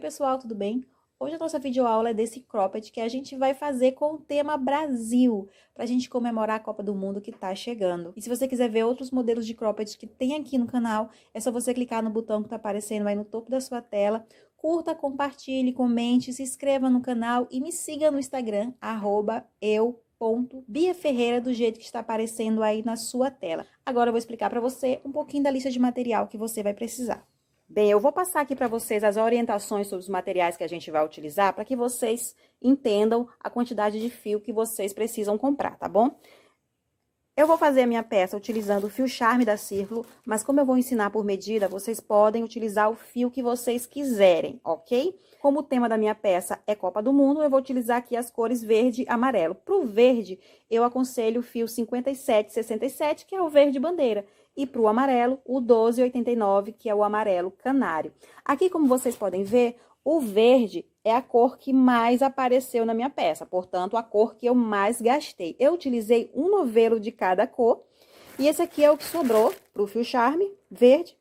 pessoal, tudo bem? Hoje a nossa videoaula é desse cropped que a gente vai fazer com o tema Brasil, para a gente comemorar a Copa do Mundo que tá chegando. E se você quiser ver outros modelos de cropped que tem aqui no canal, é só você clicar no botão que tá aparecendo aí no topo da sua tela. Curta, compartilhe, comente, se inscreva no canal e me siga no Instagram, @eu.biaferreira, do jeito que está aparecendo aí na sua tela. Agora eu vou explicar para você um pouquinho da lista de material que você vai precisar. Bem, eu vou passar aqui para vocês as orientações sobre os materiais que a gente vai utilizar para que vocês entendam a quantidade de fio que vocês precisam comprar, tá bom? Eu vou fazer a minha peça utilizando o fio charme da Círculo, mas como eu vou ensinar por medida, vocês podem utilizar o fio que vocês quiserem, ok? Como o tema da minha peça é Copa do Mundo, eu vou utilizar aqui as cores verde e amarelo. Para o verde, eu aconselho o fio 5767, que é o verde bandeira. E para o amarelo, o 1289, que é o amarelo canário. Aqui, como vocês podem ver, o verde é a cor que mais apareceu na minha peça, portanto, a cor que eu mais gastei. Eu utilizei um novelo de cada cor, e esse aqui é o que sobrou para o fio charme, verde,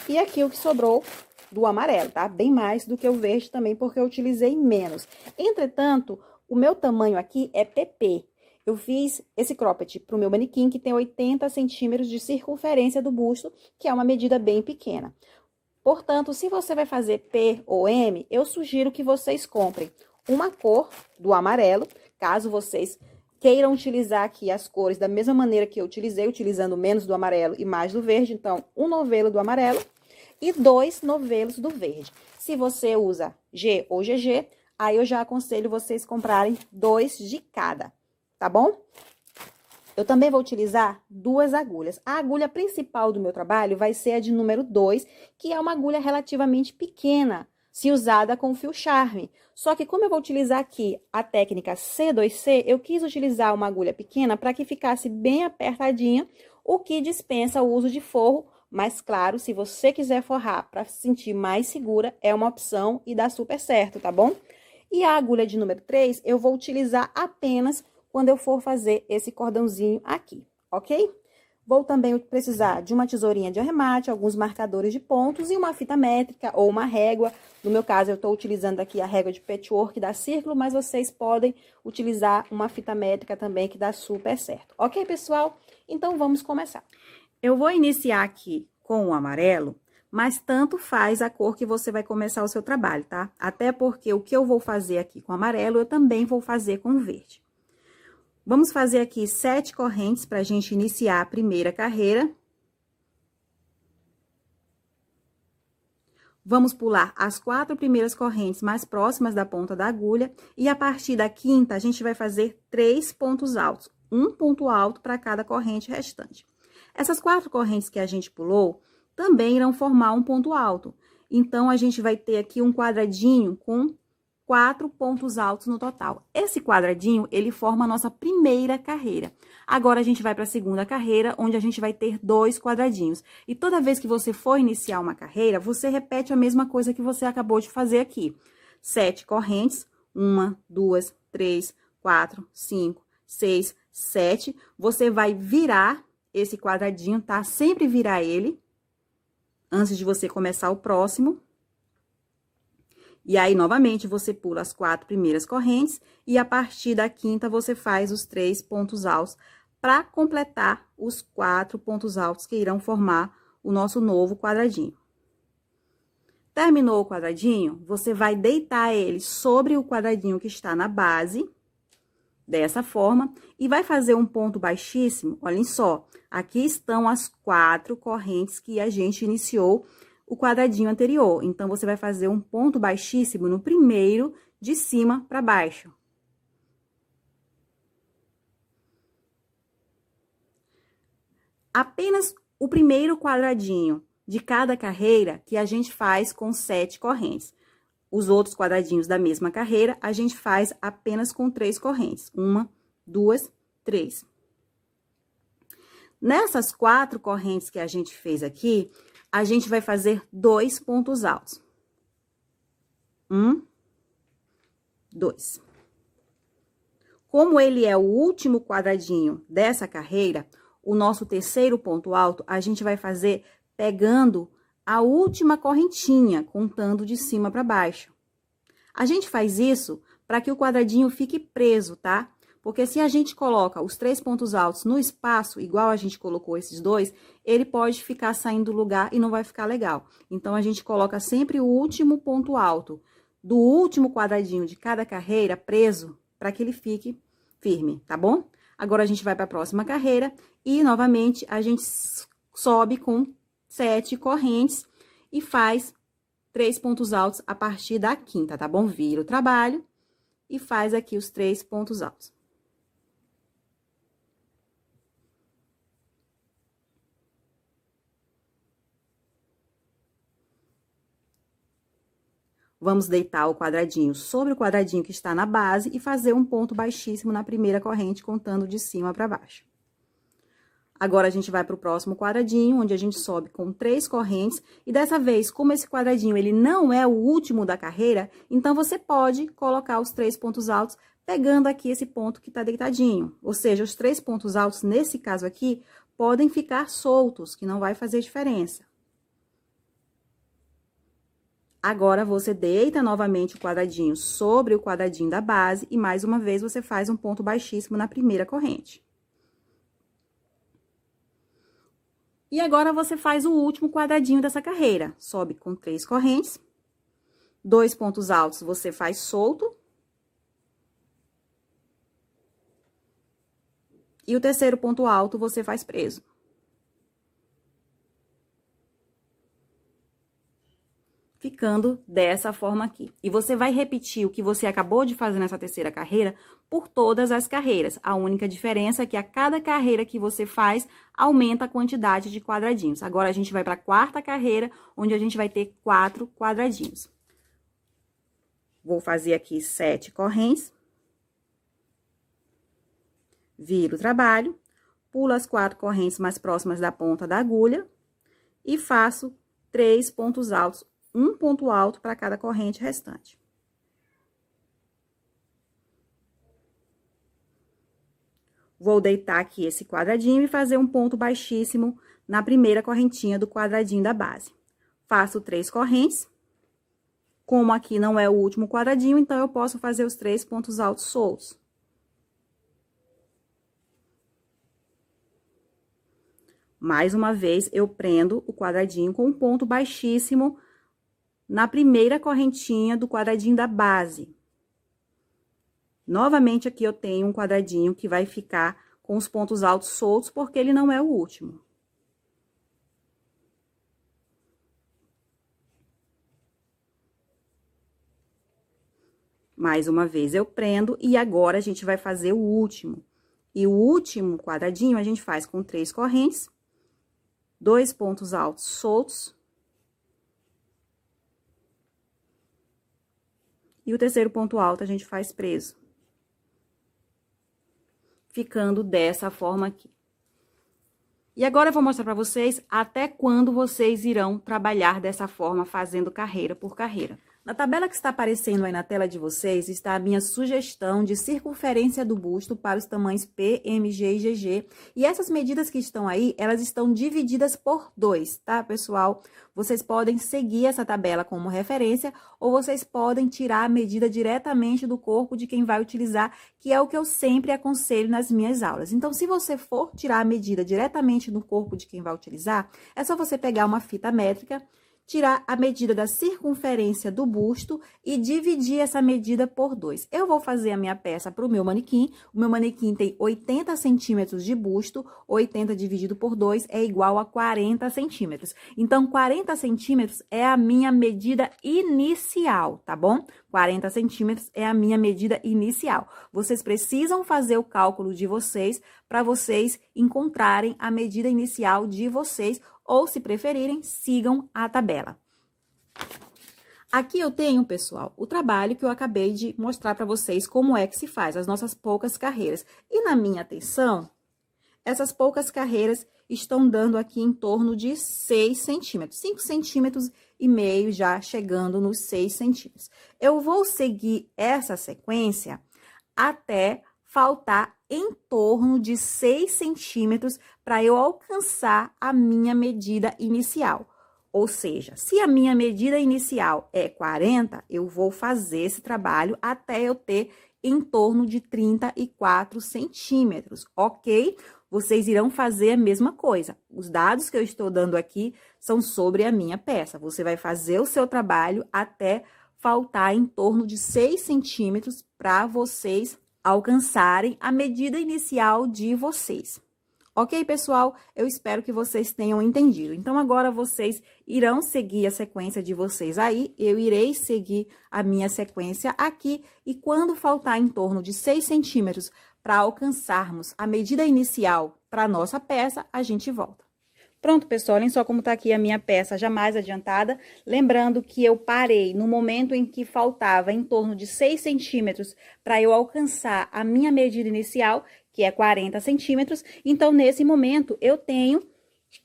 e aqui o que sobrou do amarelo, tá? Bem mais do que o verde também, porque eu utilizei menos. Entretanto, o meu tamanho aqui é PP. Eu fiz esse cropped para o meu manequim, que tem 80 centímetros de circunferência do busto, que é uma medida bem pequena. Portanto, se você vai fazer P ou M, eu sugiro que vocês comprem uma cor do amarelo, caso vocês queiram utilizar aqui as cores da mesma maneira que eu utilizei, utilizando menos do amarelo e mais do verde. Então, um novelo do amarelo e 2 novelos do verde. Se você usa G ou GG, aí eu já aconselho vocês comprarem 2 de cada. Tá bom? Eu também vou utilizar 2 agulhas. A agulha principal do meu trabalho vai ser a de número 2, que é uma agulha relativamente pequena, se usada com fio charme. Só que como eu vou utilizar aqui a técnica C2C, eu quis utilizar uma agulha pequena para que ficasse bem apertadinha, o que dispensa o uso de forro. Mas claro, se você quiser forrar para se sentir mais segura, é uma opção e dá super certo, tá bom? E a agulha de número 3, eu vou utilizar apenas quando eu for fazer esse cordãozinho aqui, ok? Vou também precisar de uma tesourinha de arremate, alguns marcadores de pontos e uma fita métrica ou uma régua. No meu caso, eu estou utilizando aqui a régua de patchwork da Círculo, mas vocês podem utilizar uma fita métrica também, que dá super certo. Ok, pessoal? Então, vamos começar. Eu vou iniciar aqui com o amarelo, mas tanto faz a cor que você vai começar o seu trabalho, tá? Até porque o que eu vou fazer aqui com o amarelo, eu também vou fazer com o verde. Vamos fazer aqui 7 correntes para a gente iniciar a primeira carreira. Vamos pular as 4 primeiras correntes mais próximas da ponta da agulha. E a partir da quinta, a gente vai fazer 3 pontos altos. Um ponto alto para cada corrente restante. Essas 4 correntes que a gente pulou também irão formar um ponto alto. Então, a gente vai ter aqui um quadradinho com 4 pontos altos no total. Esse quadradinho, ele forma a nossa primeira carreira. Agora, a gente vai para a segunda carreira, onde a gente vai ter 2 quadradinhos. E toda vez que você for iniciar uma carreira, você repete a mesma coisa que você acabou de fazer aqui. 7 correntes, 1, 2, 3, 4, 5, 6, 7. Você vai virar esse quadradinho, tá? Sempre virar ele, antes de você começar o próximo. E aí, novamente, você pula as 4 primeiras correntes e a partir da quinta você faz os 3 pontos altos para completar os 4 pontos altos que irão formar o nosso novo quadradinho. Terminou o quadradinho, você vai deitar ele sobre o quadradinho que está na base, dessa forma, e vai fazer um ponto baixíssimo. Olhem só, aqui estão as 4 correntes que a gente iniciou o quadradinho anterior. Então, você vai fazer um ponto baixíssimo no primeiro, de cima para baixo. Apenas o primeiro quadradinho de cada carreira que a gente faz com 7 correntes. Os outros quadradinhos da mesma carreira, a gente faz apenas com 3 correntes. 1, 2, 3. Nessas 4 correntes que a gente fez aqui, a gente vai fazer 2 pontos altos. 1, 2. Como ele é o último quadradinho dessa carreira, o nosso terceiro ponto alto, a gente vai fazer pegando a última correntinha, contando de cima para baixo. A gente faz isso para que o quadradinho fique preso, tá? Porque se a gente coloca os 3 pontos altos no espaço, igual a gente colocou esses dois, ele pode ficar saindo do lugar e não vai ficar legal. Então, a gente coloca sempre o último ponto alto do último quadradinho de cada carreira preso, para que ele fique firme, tá bom? Agora, a gente vai para a próxima carreira e, novamente, a gente sobe com 7 correntes e faz 3 pontos altos a partir da quinta, tá bom? Vira o trabalho e faz aqui os 3 pontos altos. Vamos deitar o quadradinho sobre o quadradinho que está na base e fazer um ponto baixíssimo na primeira corrente, contando de cima para baixo. Agora, a gente vai para o próximo quadradinho, onde a gente sobe com 3 correntes. E dessa vez, como esse quadradinho, ele não é o último da carreira, então, você pode colocar os 3 pontos altos, pegando aqui esse ponto que tá deitadinho. Ou seja, os 3 pontos altos, nesse caso aqui, podem ficar soltos, que não vai fazer diferença. Agora, você deita novamente o quadradinho sobre o quadradinho da base e, mais uma vez, você faz um ponto baixíssimo na primeira corrente. E agora, você faz o último quadradinho dessa carreira. Sobe com 3 correntes. 2 pontos altos, você faz solto. E o terceiro ponto alto, você faz preso. Ficando dessa forma aqui. E você vai repetir o que você acabou de fazer nessa terceira carreira por todas as carreiras. A única diferença é que a cada carreira que você faz, aumenta a quantidade de quadradinhos. Agora, a gente vai para a quarta carreira, onde a gente vai ter 4 quadradinhos. Vou fazer aqui 7 correntes. Viro o trabalho, pulo as 4 correntes mais próximas da ponta da agulha e faço 3 pontos altos. Um ponto alto para cada corrente restante. Vou deitar aqui esse quadradinho e fazer um ponto baixíssimo na primeira correntinha do quadradinho da base. Faço 3 correntes. Como aqui não é o último quadradinho, então, eu posso fazer os 3 pontos altos soltos. Mais uma vez, eu prendo o quadradinho com um ponto baixíssimo na primeira correntinha do quadradinho da base. Novamente, aqui eu tenho um quadradinho que vai ficar com os pontos altos soltos, porque ele não é o último. Mais uma vez, eu prendo e agora a gente vai fazer o último. E o último quadradinho a gente faz com 3 correntes, 2 pontos altos soltos. E o terceiro ponto alto a gente faz preso. Ficando dessa forma aqui. E agora eu vou mostrar para vocês até quando vocês irão trabalhar dessa forma, fazendo carreira por carreira. Na tabela que está aparecendo aí na tela de vocês, está a minha sugestão de circunferência do busto para os tamanhos P, MG e GG. E essas medidas que estão aí, elas estão divididas por 2, tá, pessoal? Vocês podem seguir essa tabela como referência, ou vocês podem tirar a medida diretamente do corpo de quem vai utilizar, que é o que eu sempre aconselho nas minhas aulas. Então, se você for tirar a medida diretamente do corpo de quem vai utilizar, é só você pegar uma fita métrica, tirar a medida da circunferência do busto e dividir essa medida por 2. Eu vou fazer a minha peça para o meu manequim. O meu manequim tem 80 centímetros de busto, 80 dividido por 2 é igual a 40 centímetros. Então, 40 centímetros é a minha medida inicial, tá bom? 40 centímetros é a minha medida inicial. Vocês precisam fazer o cálculo de vocês para vocês encontrarem a medida inicial de vocês, ou, se preferirem, sigam a tabela. Aqui eu tenho, pessoal, o trabalho que eu acabei de mostrar para vocês como é que se faz, as nossas poucas carreiras. E na minha atenção, essas poucas carreiras estão dando aqui em torno de 6 centímetros, 5 centímetros e meio já chegando nos 6 centímetros. Eu vou seguir essa sequência até faltar em torno de 6 centímetros para eu alcançar a minha medida inicial. Ou seja, se a minha medida inicial é 40, eu vou fazer esse trabalho até eu ter em torno de 34 centímetros, ok? Vocês irão fazer a mesma coisa. Os dados que eu estou dando aqui são sobre a minha peça. Você vai fazer o seu trabalho até faltar em torno de 6 centímetros para vocês alcançarem a medida inicial de vocês. Ok, pessoal? Eu espero que vocês tenham entendido. Então, agora vocês irão seguir a sequência de vocês aí. Eu irei seguir a minha sequência aqui. E quando faltar em torno de 6 centímetros para alcançarmos a medida inicial para a nossa peça, a gente volta. Pronto, pessoal, olhem só como tá aqui a minha peça já mais adiantada. Lembrando que eu parei no momento em que faltava em torno de 6 centímetros para eu alcançar a minha medida inicial, que é 40 centímetros. Então, nesse momento, eu tenho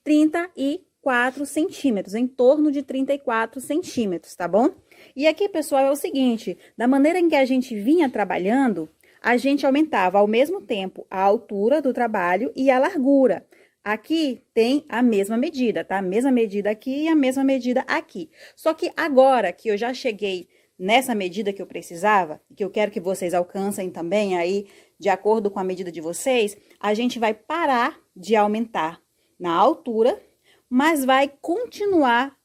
34 centímetros, em torno de 34 centímetros, tá bom? E aqui, pessoal, é o seguinte, da maneira em que a gente vinha trabalhando, a gente aumentava ao mesmo tempo a altura do trabalho e a largura. Aqui tem a mesma medida, tá? A mesma medida aqui e a mesma medida aqui. Só que agora que eu já cheguei nessa medida que eu precisava, que eu quero que vocês alcancem também aí, de acordo com a medida de vocês, a gente vai parar de aumentar na altura, mas vai continuar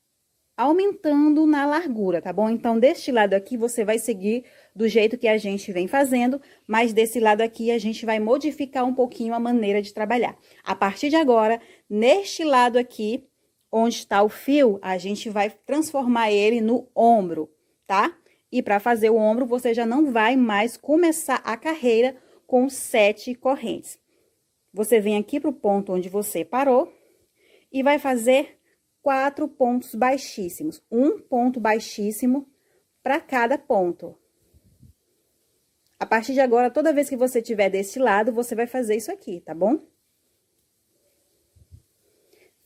aumentando na largura, tá bom? Então, deste lado aqui, você vai seguir do jeito que a gente vem fazendo, mas desse lado aqui, a gente vai modificar um pouquinho a maneira de trabalhar. A partir de agora, neste lado aqui, onde está o fio, a gente vai transformar ele no ombro, tá? E para fazer o ombro, você já não vai mais começar a carreira com 7 correntes. Você vem aqui para o ponto onde você parou e vai fazer 4 pontos baixíssimos. Um ponto baixíssimo para cada ponto. A partir de agora, toda vez que você tiver desse lado, você vai fazer isso aqui, tá bom?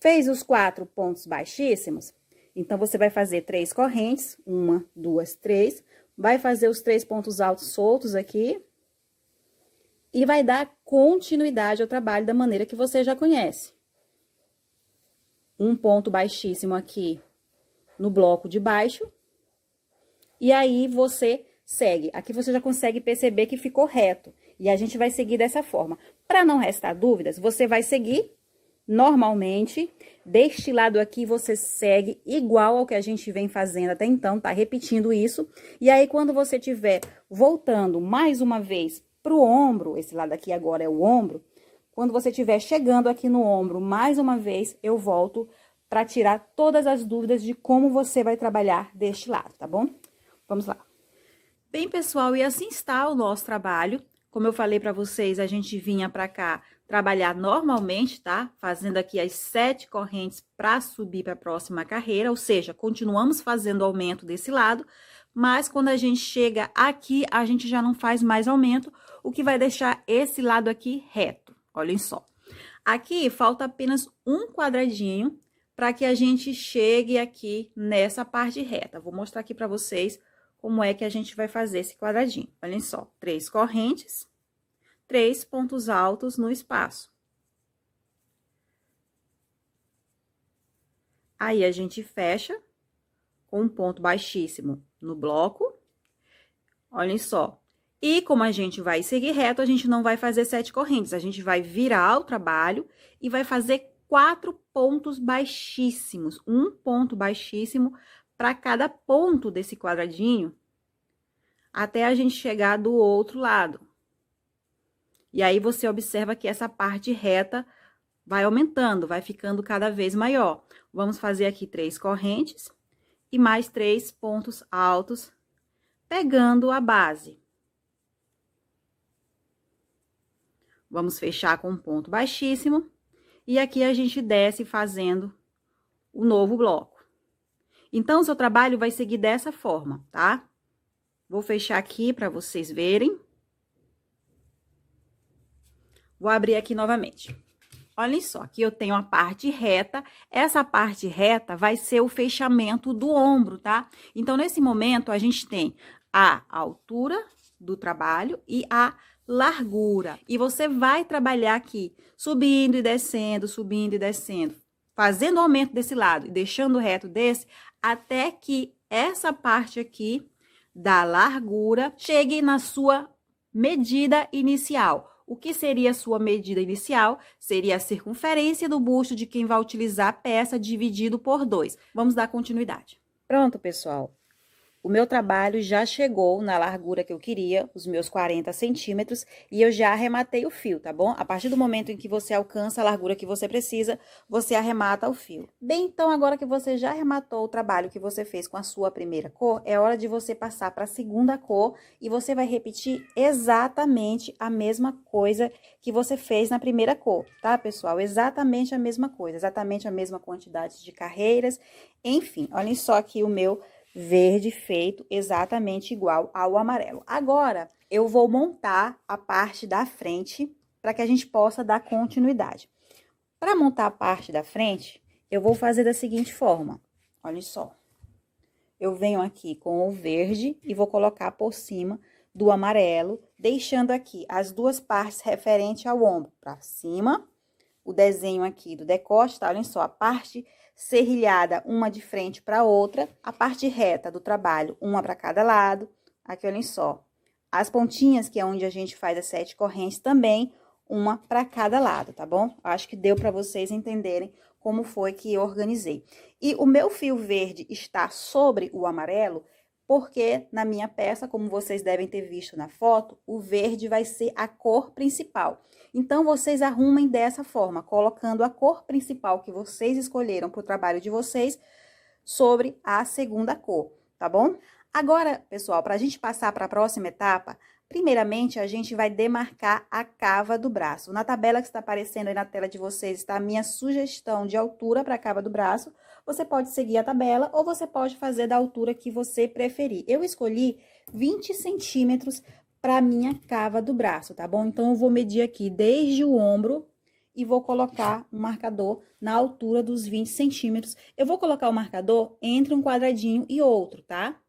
Fez os 4 pontos baixíssimos? Então, você vai fazer 3 correntes, 1, 2, 3. Vai fazer os 3 pontos altos soltos aqui. E vai dar continuidade ao trabalho da maneira que você já conhece. Um ponto baixíssimo aqui no bloco de baixo. E aí, você segue. Aqui você já consegue perceber que ficou reto. E a gente vai seguir dessa forma. Para não restar dúvidas, você vai seguir normalmente. Deste lado aqui, você segue igual ao que a gente vem fazendo até então, tá? Repetindo isso. E aí, quando você estiver voltando mais uma vez pro ombro, esse lado aqui agora é o ombro, quando você estiver chegando aqui no ombro, mais uma vez, eu volto para tirar todas as dúvidas de como você vai trabalhar deste lado, tá bom? Vamos lá. Bem, pessoal, e assim está o nosso trabalho. Como eu falei para vocês, a gente vinha para cá trabalhar normalmente, tá? Fazendo aqui as 7 correntes para subir para a próxima carreira, ou seja, continuamos fazendo aumento desse lado, mas quando a gente chega aqui, a gente já não faz mais aumento, o que vai deixar esse lado aqui reto. Olhem só. Aqui falta apenas um quadradinho para que a gente chegue aqui nessa parte reta. Vou mostrar aqui para vocês como é que a gente vai fazer esse quadradinho. Olhem só, 3 correntes, 3 pontos altos no espaço. Aí, a gente fecha com um ponto baixíssimo no bloco. Olhem só. E como a gente vai seguir reto, a gente não vai fazer 7 correntes. A gente vai virar o trabalho e vai fazer 4 pontos baixíssimos. Um ponto baixíssimo para cada ponto desse quadradinho, até a gente chegar do outro lado. E aí, você observa que essa parte reta vai aumentando, vai ficando cada vez maior. Vamos fazer aqui 3 correntes e mais 3 pontos altos, pegando a base. Vamos fechar com um ponto baixíssimo. E aqui a gente desce fazendo o novo bloco. Então, o seu trabalho vai seguir dessa forma, tá? Vou fechar aqui para vocês verem. Vou abrir aqui novamente. Olhem só, aqui eu tenho a parte reta. Essa parte reta vai ser o fechamento do ombro, tá? Então, nesse momento, a gente tem a altura do trabalho e a largura. E você vai trabalhar aqui, subindo e descendo, subindo e descendo. fazendo o aumento desse lado e deixando reto desse, até que essa parte aqui da largura chegue na sua medida inicial. O que seria a sua medida inicial? Seria a circunferência do busto de quem vai utilizar a peça dividido por 2. Vamos dar continuidade. Pronto, pessoal. O meu trabalho já chegou na largura que eu queria, os meus 40 centímetros, e eu já arrematei o fio, tá bom? A partir do momento em que você alcança a largura que você precisa, você arremata o fio. Bem, então, agora que você já arrematou o trabalho que você fez com a sua primeira cor, é hora de você passar para a segunda cor e você vai repetir exatamente a mesma coisa que você fez na primeira cor, tá, pessoal? Exatamente a mesma coisa, exatamente a mesma quantidade de carreiras, enfim, olhem só aqui o meu verde feito exatamente igual ao amarelo. Agora, eu vou montar a parte da frente para que a gente possa dar continuidade. Para montar a parte da frente, eu vou fazer da seguinte forma, olha só. Eu venho aqui com o verde e vou colocar por cima do amarelo, deixando aqui as duas partes referente ao ombro para cima, o desenho aqui do decote, tá? Olhem só, a parte serrilhada, uma de frente para outra, a parte reta do trabalho, uma para cada lado. Aqui, olhem só, as pontinhas, que é onde a gente faz as 7 correntes, também uma para cada lado, tá bom? Acho que deu para vocês entenderem como foi que eu organizei. E o meu fio verde está sobre o amarelo, porque na minha peça, como vocês devem ter visto na foto, o verde vai ser a cor principal. Então, vocês arrumem dessa forma, colocando a cor principal que vocês escolheram para o trabalho de vocês sobre a segunda cor, tá bom? Agora, pessoal, para a gente passar para a próxima etapa, primeiramente, a gente vai demarcar a cava do braço. Na tabela que está aparecendo aí na tela de vocês, está a minha sugestão de altura para a cava do braço. Você pode seguir a tabela ou você pode fazer da altura que você preferir. Eu escolhi 20 centímetros para a minha cava do braço, tá bom? Então, eu vou medir aqui desde o ombro e vou colocar um marcador na altura dos 20 centímetros. Eu vou colocar o marcador entre um quadradinho e outro, tá?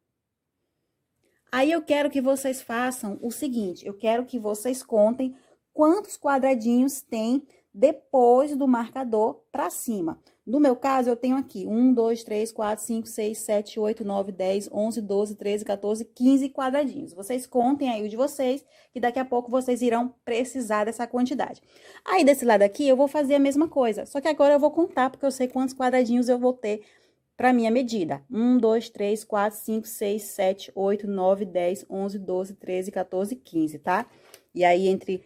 Aí, eu quero que vocês façam o seguinte, eu quero que vocês contem quantos quadradinhos tem depois do marcador para cima. No meu caso, eu tenho aqui 1, 2, 3, 4, 5, 6, 7, 8, 9, 10, 11, 12, 13, 14, 15 quadradinhos. Vocês contem aí o de vocês, que daqui a pouco vocês irão precisar dessa quantidade. Aí, desse lado aqui, eu vou fazer a mesma coisa, só que agora eu vou contar, porque eu sei quantos quadradinhos eu vou ter para minha medida. 1, 2, 3, 4, 5, 6, 7, 8, 9, 10, 11, 12, 13, 14, 15, tá? E aí, entre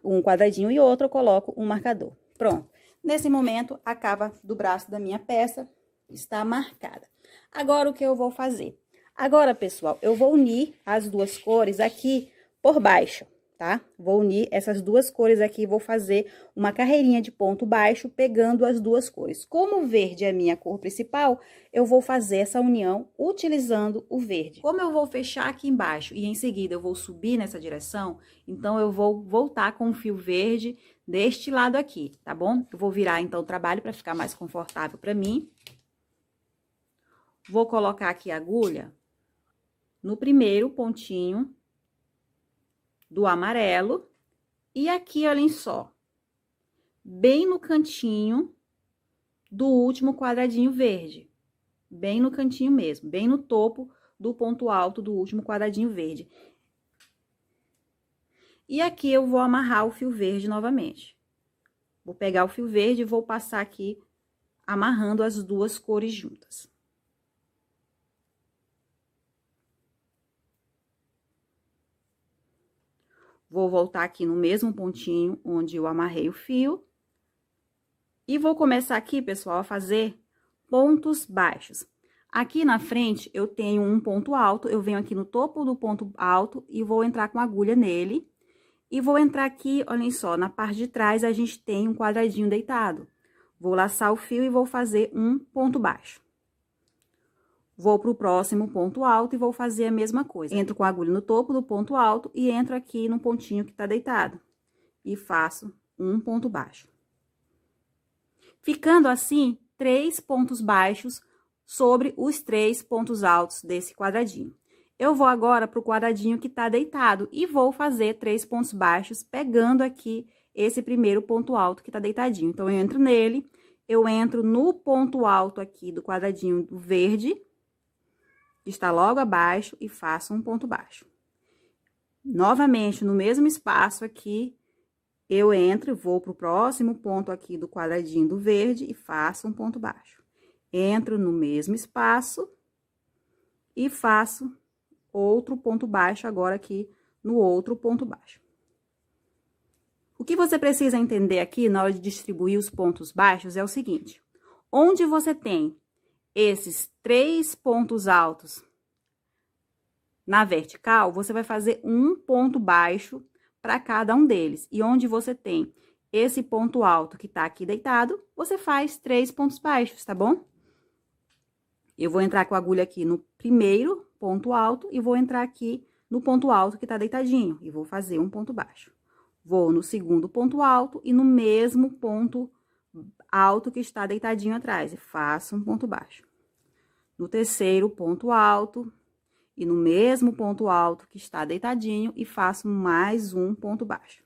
um quadradinho e outro, eu coloco um marcador. Pronto. Nesse momento, a cava do braço da minha peça está marcada. Agora, o que eu vou fazer? Agora, pessoal, eu vou unir as duas cores aqui por baixo, tá? Vou unir essas duas cores aqui, vou fazer uma carreirinha de ponto baixo, pegando as duas cores. Como o verde é a minha cor principal, eu vou fazer essa união utilizando o verde. Como eu vou fechar aqui embaixo e em seguida eu vou subir nessa direção, então eu vou voltar com o fio verde deste lado aqui, tá bom? Eu vou virar, então, o trabalho para ficar mais confortável para mim. Vou colocar aqui a agulha no primeiro pontinho do amarelo. E aqui, olhem só, bem no cantinho do último quadradinho verde. Bem no cantinho mesmo, bem no topo do ponto alto do último quadradinho verde. E aqui eu vou amarrar o fio verde novamente. Vou pegar o fio verde e vou passar aqui amarrando as duas cores juntas. Vou voltar aqui no mesmo pontinho onde eu amarrei o fio. E vou começar aqui, pessoal, a fazer pontos baixos. Aqui na frente, eu tenho um ponto alto, eu venho aqui no topo do ponto alto e vou entrar com a agulha nele. E vou entrar aqui, olhem só, na parte de trás a gente tem um quadradinho deitado. Vou laçar o fio e vou fazer um ponto baixo. Vou pro próximo ponto alto e vou fazer a mesma coisa. Entro com a agulha no topo do ponto alto e entro aqui no pontinho que tá deitado. E faço um ponto baixo. Ficando assim, 3 pontos baixos sobre os 3 pontos altos desse quadradinho. Eu vou agora pro quadradinho que tá deitado e vou fazer 3 pontos baixos, pegando aqui esse primeiro ponto alto que tá deitadinho. Então, eu entro nele, eu entro no ponto alto aqui do quadradinho do verde, que está logo abaixo, e faço um ponto baixo. Novamente, no mesmo espaço aqui, eu entro e vou pro próximo ponto aqui do quadradinho do verde e faço um ponto baixo. Entro no mesmo espaço e faço outro ponto baixo agora aqui no outro ponto baixo. O que você precisa entender aqui na hora de distribuir os pontos baixos é o seguinte: onde você tem esses 3 pontos altos na vertical, você vai fazer um ponto baixo para cada um deles. E onde você tem esse ponto alto que tá aqui deitado, você faz 3 pontos baixos, tá bom? Eu vou entrar com a agulha aqui no primeiro ponto alto e vou entrar aqui no ponto alto que tá deitadinho e vou fazer um ponto baixo. Vou no segundo ponto alto e no mesmo ponto alto que está deitadinho atrás e faço um ponto baixo. No terceiro ponto alto e no mesmo ponto alto que está deitadinho e faço mais um ponto baixo.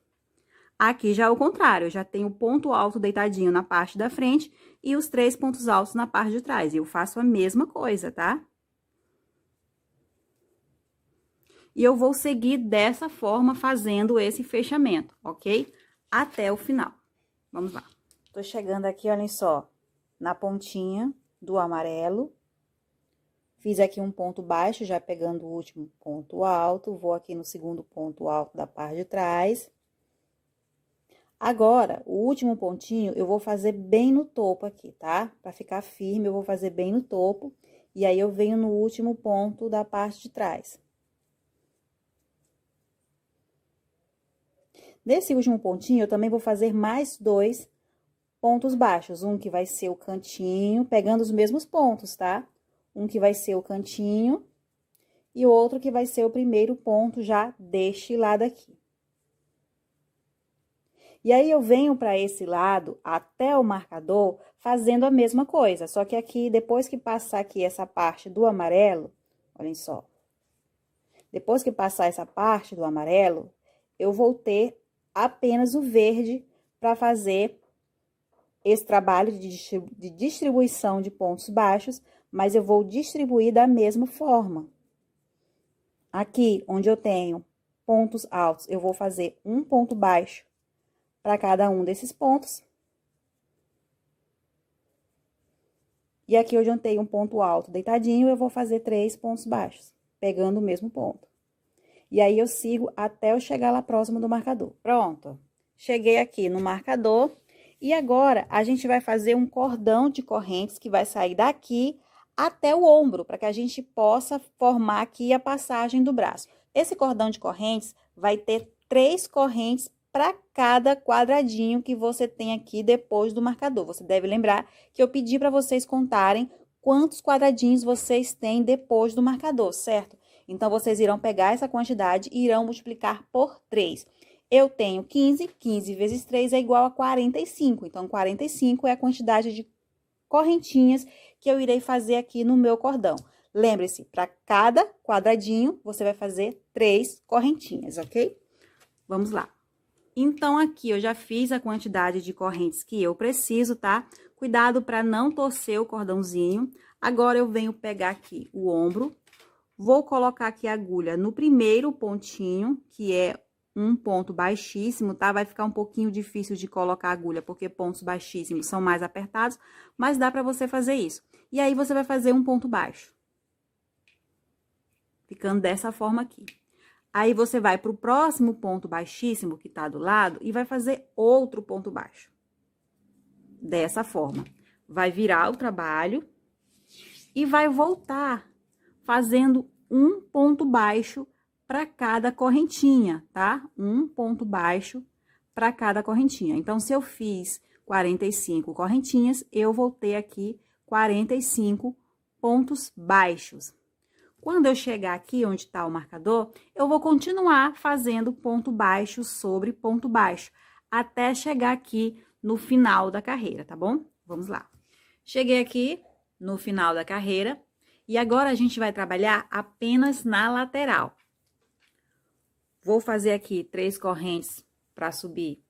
Aqui já é o contrário, eu já tenho o ponto alto deitadinho na parte da frente e os 3 pontos altos na parte de trás. E eu faço a mesma coisa, tá? E eu vou seguir dessa forma fazendo esse fechamento, ok? Até o final. Vamos lá. Tô chegando aqui, olhem só, na pontinha do amarelo. Fiz aqui um ponto baixo, já pegando o último ponto alto. Vou aqui no segundo ponto alto da parte de trás. Agora, o último pontinho eu vou fazer bem no topo aqui, tá? Pra ficar firme, eu vou fazer bem no topo. E aí, eu venho no último ponto da parte de trás. Nesse último pontinho, eu também vou fazer mais 2 pontos baixos. Um que vai ser o cantinho, pegando os mesmos pontos, tá? Um que vai ser o cantinho e o outro que vai ser o primeiro ponto já deste lado aqui. E aí, eu venho para esse lado, até o marcador, fazendo a mesma coisa. Só que aqui, depois que passar aqui essa parte do amarelo, olhem só. Depois que passar essa parte do amarelo, eu vou ter apenas o verde para fazer esse trabalho de distribuição de pontos baixos, mas eu vou distribuir da mesma forma. Aqui, onde eu tenho pontos altos, eu vou fazer um ponto baixo para cada um desses pontos. E aqui, onde eu tenho um ponto alto deitadinho, eu vou fazer 3 pontos baixos, pegando o mesmo ponto. E aí, eu sigo até eu chegar lá próximo do marcador. Pronto. Cheguei aqui no marcador. E agora, a gente vai fazer um cordão de correntes que vai sair daqui até o ombro, para que a gente possa formar aqui a passagem do braço. Esse cordão de correntes vai ter 3 correntes para cada quadradinho que você tem aqui depois do marcador. Você deve lembrar que eu pedi para vocês contarem quantos quadradinhos vocês têm depois do marcador, certo? Então, vocês irão pegar essa quantidade e irão multiplicar por 3. Eu tenho 15, 15 vezes 3 é igual a 45. Então, 45 é a quantidade de correntinhas que eu irei fazer aqui no meu cordão. Lembre-se, para cada quadradinho, você vai fazer 3 correntinhas, ok? Vamos lá. Então, aqui eu já fiz a quantidade de correntes que eu preciso, tá? Cuidado para não torcer o cordãozinho. Agora, eu venho pegar aqui o ombro. Vou colocar aqui a agulha no primeiro pontinho, que é um ponto baixíssimo, tá? Vai ficar um pouquinho difícil de colocar a agulha, porque pontos baixíssimos são mais apertados, mas dá pra você fazer isso. E aí, você vai fazer um ponto baixo. Ficando dessa forma aqui. Aí, você vai pro próximo ponto baixíssimo, que tá do lado, e vai fazer outro ponto baixo. Dessa forma. Vai virar o trabalho e vai voltar fazendo um ponto baixo para cada correntinha, tá? Um ponto baixo para cada correntinha. Então, se eu fiz 45 correntinhas, eu vou ter aqui 45 pontos baixos. Quando eu chegar aqui onde está o marcador, eu vou continuar fazendo ponto baixo sobre ponto baixo, até chegar aqui no final da carreira, tá bom? Vamos lá. Cheguei aqui no final da carreira. E agora, a gente vai trabalhar apenas na lateral. Vou fazer aqui 3 correntes para subir,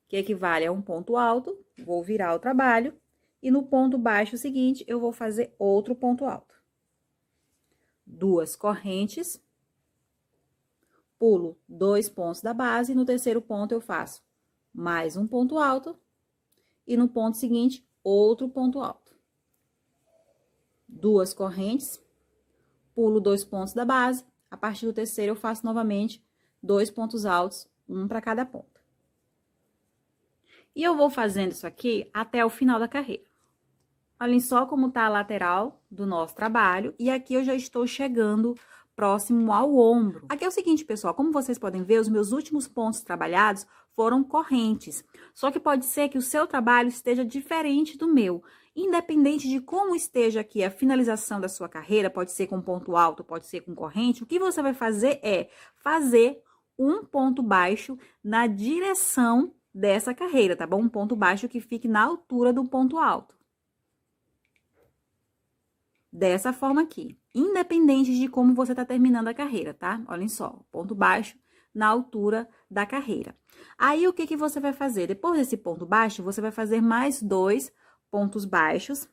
que equivale a um ponto alto. Vou virar o trabalho E no ponto baixo seguinte, eu vou fazer outro ponto alto. 2 correntes, pulo 2 pontos da base, no terceiro ponto eu faço mais um ponto alto, e no ponto seguinte, outro ponto alto. 2 correntes, pulo 2 pontos da base, a partir do terceiro eu faço novamente 2 pontos altos, um para cada ponta. E eu vou fazendo isso aqui até o final da carreira. Olhem só como tá a lateral do nosso trabalho, e aqui eu já estou chegando próximo ao ombro. Aqui é o seguinte, pessoal, como vocês podem ver, os meus últimos pontos trabalhados foram correntes. Só que pode ser que o seu trabalho esteja diferente do meu. Independente de como esteja aqui a finalização da sua carreira, pode ser com ponto alto, pode ser com corrente, o que você vai fazer é fazer um ponto baixo na direção dessa carreira, tá bom? Um ponto baixo que fique na altura do ponto alto. Dessa forma aqui, independente de como você tá terminando a carreira, tá? Olhem só, ponto baixo na altura da carreira. Aí, o que que você vai fazer? Depois desse ponto baixo, você vai fazer mais 2 pontos baixos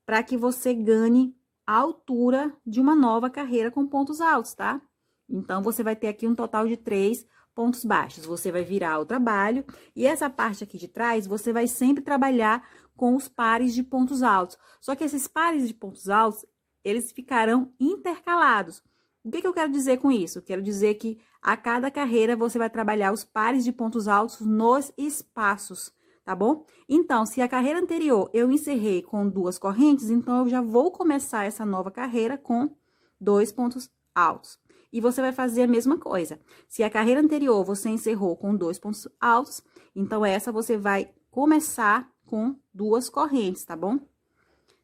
para que você ganhe a altura de uma nova carreira com pontos altos, tá? Então, você vai ter aqui um total de 3 pontos baixos. Você vai virar o trabalho e essa parte aqui de trás, você vai sempre trabalhar com os pares de pontos altos. Só que esses pares de pontos altos, eles ficarão intercalados. O que que eu quero dizer com isso? Eu quero dizer que a cada carreira você vai trabalhar os pares de pontos altos nos espaços, tá bom? Então, se a carreira anterior eu encerrei com 2 correntes, então eu já vou começar essa nova carreira com 2 pontos altos. E você vai fazer a mesma coisa. Se a carreira anterior você encerrou com 2 pontos altos, então essa você vai começar com 2 correntes, tá bom?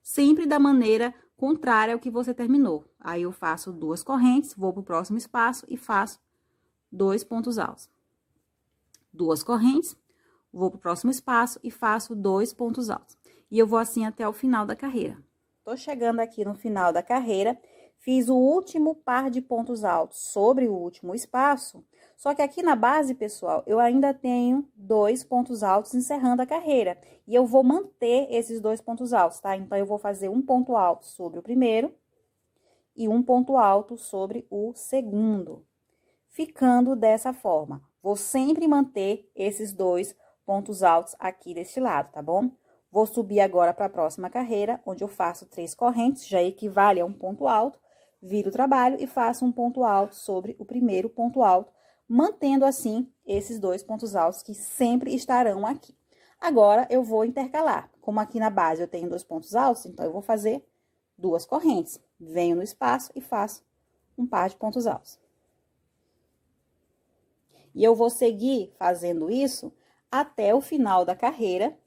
Sempre da maneira contrária ao que você terminou. Aí, eu faço 2 correntes, vou pro próximo espaço e faço 2 pontos altos. 2 correntes, vou pro próximo espaço e faço 2 pontos altos. E eu vou assim até o final da carreira. Tô chegando aqui no final da carreira, fiz o último par de pontos altos sobre o último espaço, só que aqui na base, pessoal, eu ainda tenho 2 pontos altos encerrando a carreira. E eu vou manter esses 2 pontos altos, tá? Então, eu vou fazer um ponto alto sobre o primeiro e um ponto alto sobre o segundo. Ficando dessa forma. Vou sempre manter esses 2 pontos altos aqui deste lado, tá bom? Vou subir agora para a próxima carreira, onde eu faço 3 correntes, já equivale a um ponto alto. Viro o trabalho e faço um ponto alto sobre o primeiro ponto alto, mantendo assim esses 2 pontos altos que sempre estarão aqui. Agora, eu vou intercalar. Como aqui na base eu tenho 2 pontos altos, então eu vou fazer 2 correntes. Venho no espaço e faço um par de pontos altos. E eu vou seguir fazendo isso até o final da carreira,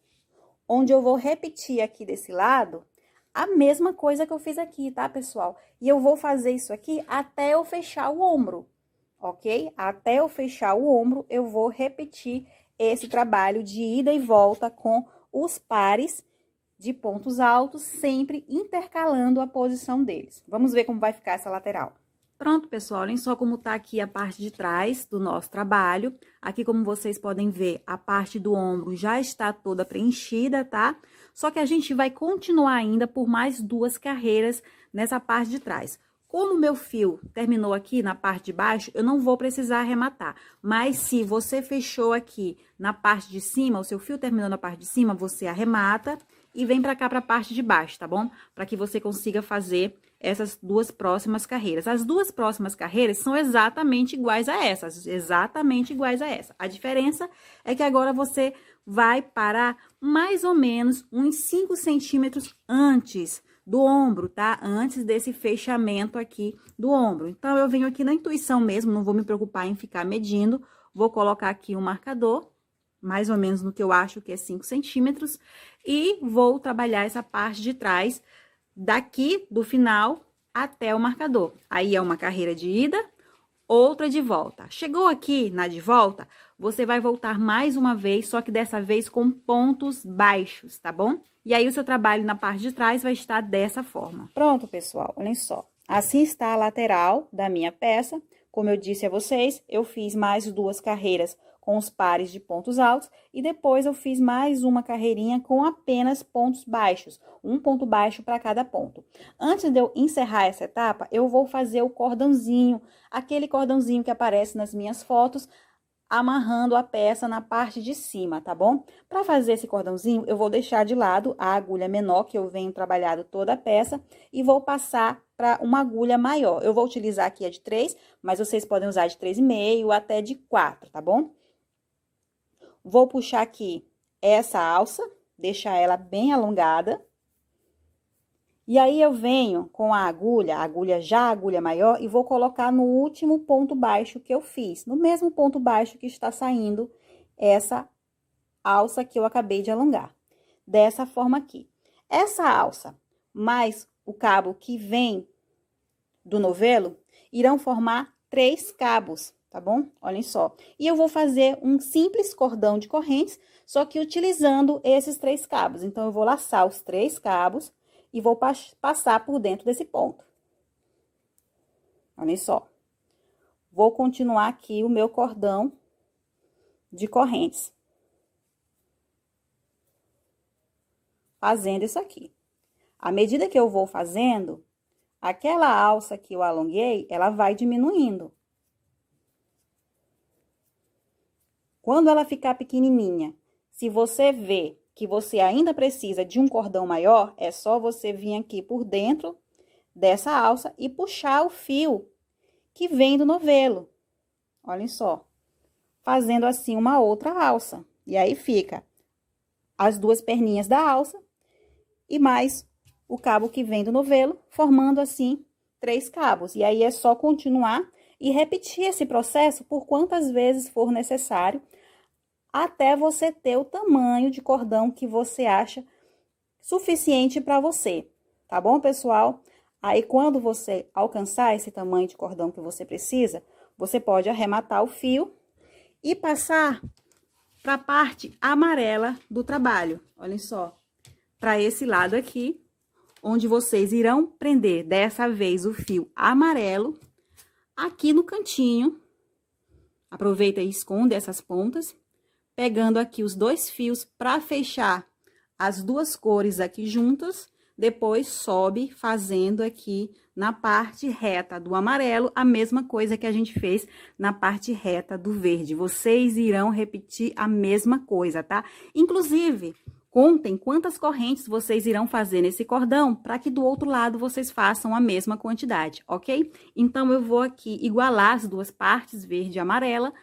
onde eu vou repetir aqui desse lado a mesma coisa que eu fiz aqui, tá, pessoal? E eu vou fazer isso aqui até eu fechar o ombro. Ok? Até eu fechar o ombro, eu vou repetir esse trabalho de ida e volta com os pares de pontos altos, sempre intercalando a posição deles. Vamos ver como vai ficar essa lateral. Pronto, pessoal, olhem só como tá aqui a parte de trás do nosso trabalho. Aqui, como vocês podem ver, a parte do ombro já está toda preenchida, tá? Só que a gente vai continuar ainda por mais 2 carreiras nessa parte de trás. Como o meu fio terminou aqui na parte de baixo, eu não vou precisar arrematar. Mas se você fechou aqui na parte de cima, o seu fio terminou na parte de cima, você arremata e vem pra cá pra parte de baixo, tá bom? Pra que você consiga fazer essas 2 próximas carreiras. As 2 próximas carreiras são exatamente iguais a essas, exatamente iguais a essa. A diferença é que agora você vai parar mais ou menos uns 5 centímetros antes do ombro, tá? Antes desse fechamento aqui do ombro. Então, eu venho aqui na intuição mesmo, não vou me preocupar em ficar medindo. Vou colocar aqui um marcador, mais ou menos no que eu acho que é 5 centímetros. E vou trabalhar essa parte de trás, daqui do final até o marcador. Aí, é uma carreira de ida, outra de volta. Chegou aqui na de volta, você vai voltar mais uma vez, só que dessa vez com pontos baixos, tá bom? E aí, o seu trabalho na parte de trás vai estar dessa forma. Pronto, pessoal, olhem só. Assim está a lateral da minha peça. Como eu disse a vocês, eu fiz mais 2 carreiras com os pares de pontos altos e depois eu fiz mais uma carreirinha com apenas pontos baixos, um ponto baixo para cada ponto. Antes de eu encerrar essa etapa, eu vou fazer o cordãozinho, aquele cordãozinho que aparece nas minhas fotos, amarrando a peça na parte de cima, tá bom? Para fazer esse cordãozinho, eu vou deixar de lado a agulha menor que eu venho trabalhado toda a peça e vou passar para uma agulha maior. Eu vou utilizar aqui a de 3, mas vocês podem usar de 3,5 até de 4, tá bom? Vou puxar aqui essa alça, deixar ela bem alongada. E aí, eu venho com a agulha agulha maior, e vou colocar no último ponto baixo que eu fiz. No mesmo ponto baixo que está saindo essa alça que eu acabei de alongar. Dessa forma aqui. Essa alça mais o cabo que vem do novelo irão formar 3 cabos, tá bom? Olhem só. E eu vou fazer um simples cordão de correntes, só que utilizando esses 3 cabos. Então, eu vou laçar os 3 cabos e vou passar por dentro desse ponto. Olhem só. Vou continuar aqui o meu cordão de correntes. Fazendo isso aqui. À medida que eu vou fazendo, aquela alça que eu alonguei, ela vai diminuindo. Quando ela ficar pequenininha, se você vê que você ainda precisa de um cordão maior, é só você vir aqui por dentro dessa alça e puxar o fio que vem do novelo. Olhem só. Fazendo assim uma outra alça. E aí, fica as 2 perninhas da alça e mais o cabo que vem do novelo, formando assim 3 cabos. E aí, é só continuar e repetir esse processo por quantas vezes for necessário, até você ter o tamanho de cordão que você acha suficiente para você, tá bom, pessoal? Aí, quando você alcançar esse tamanho de cordão que você precisa, você pode arrematar o fio e passar para a parte amarela do trabalho. Olhem só, para esse lado aqui, onde vocês irão prender dessa vez o fio amarelo aqui no cantinho. Aproveita e esconde essas pontas, pegando aqui os 2 fios para fechar as 2 cores aqui juntas. Depois, sobe fazendo aqui na parte reta do amarelo, a mesma coisa que a gente fez na parte reta do verde. Vocês irão repetir a mesma coisa, tá? Inclusive, contem quantas correntes vocês irão fazer nesse cordão, para que do outro lado vocês façam a mesma quantidade, ok? Então, eu vou aqui igualar as 2 partes, verde e amarela,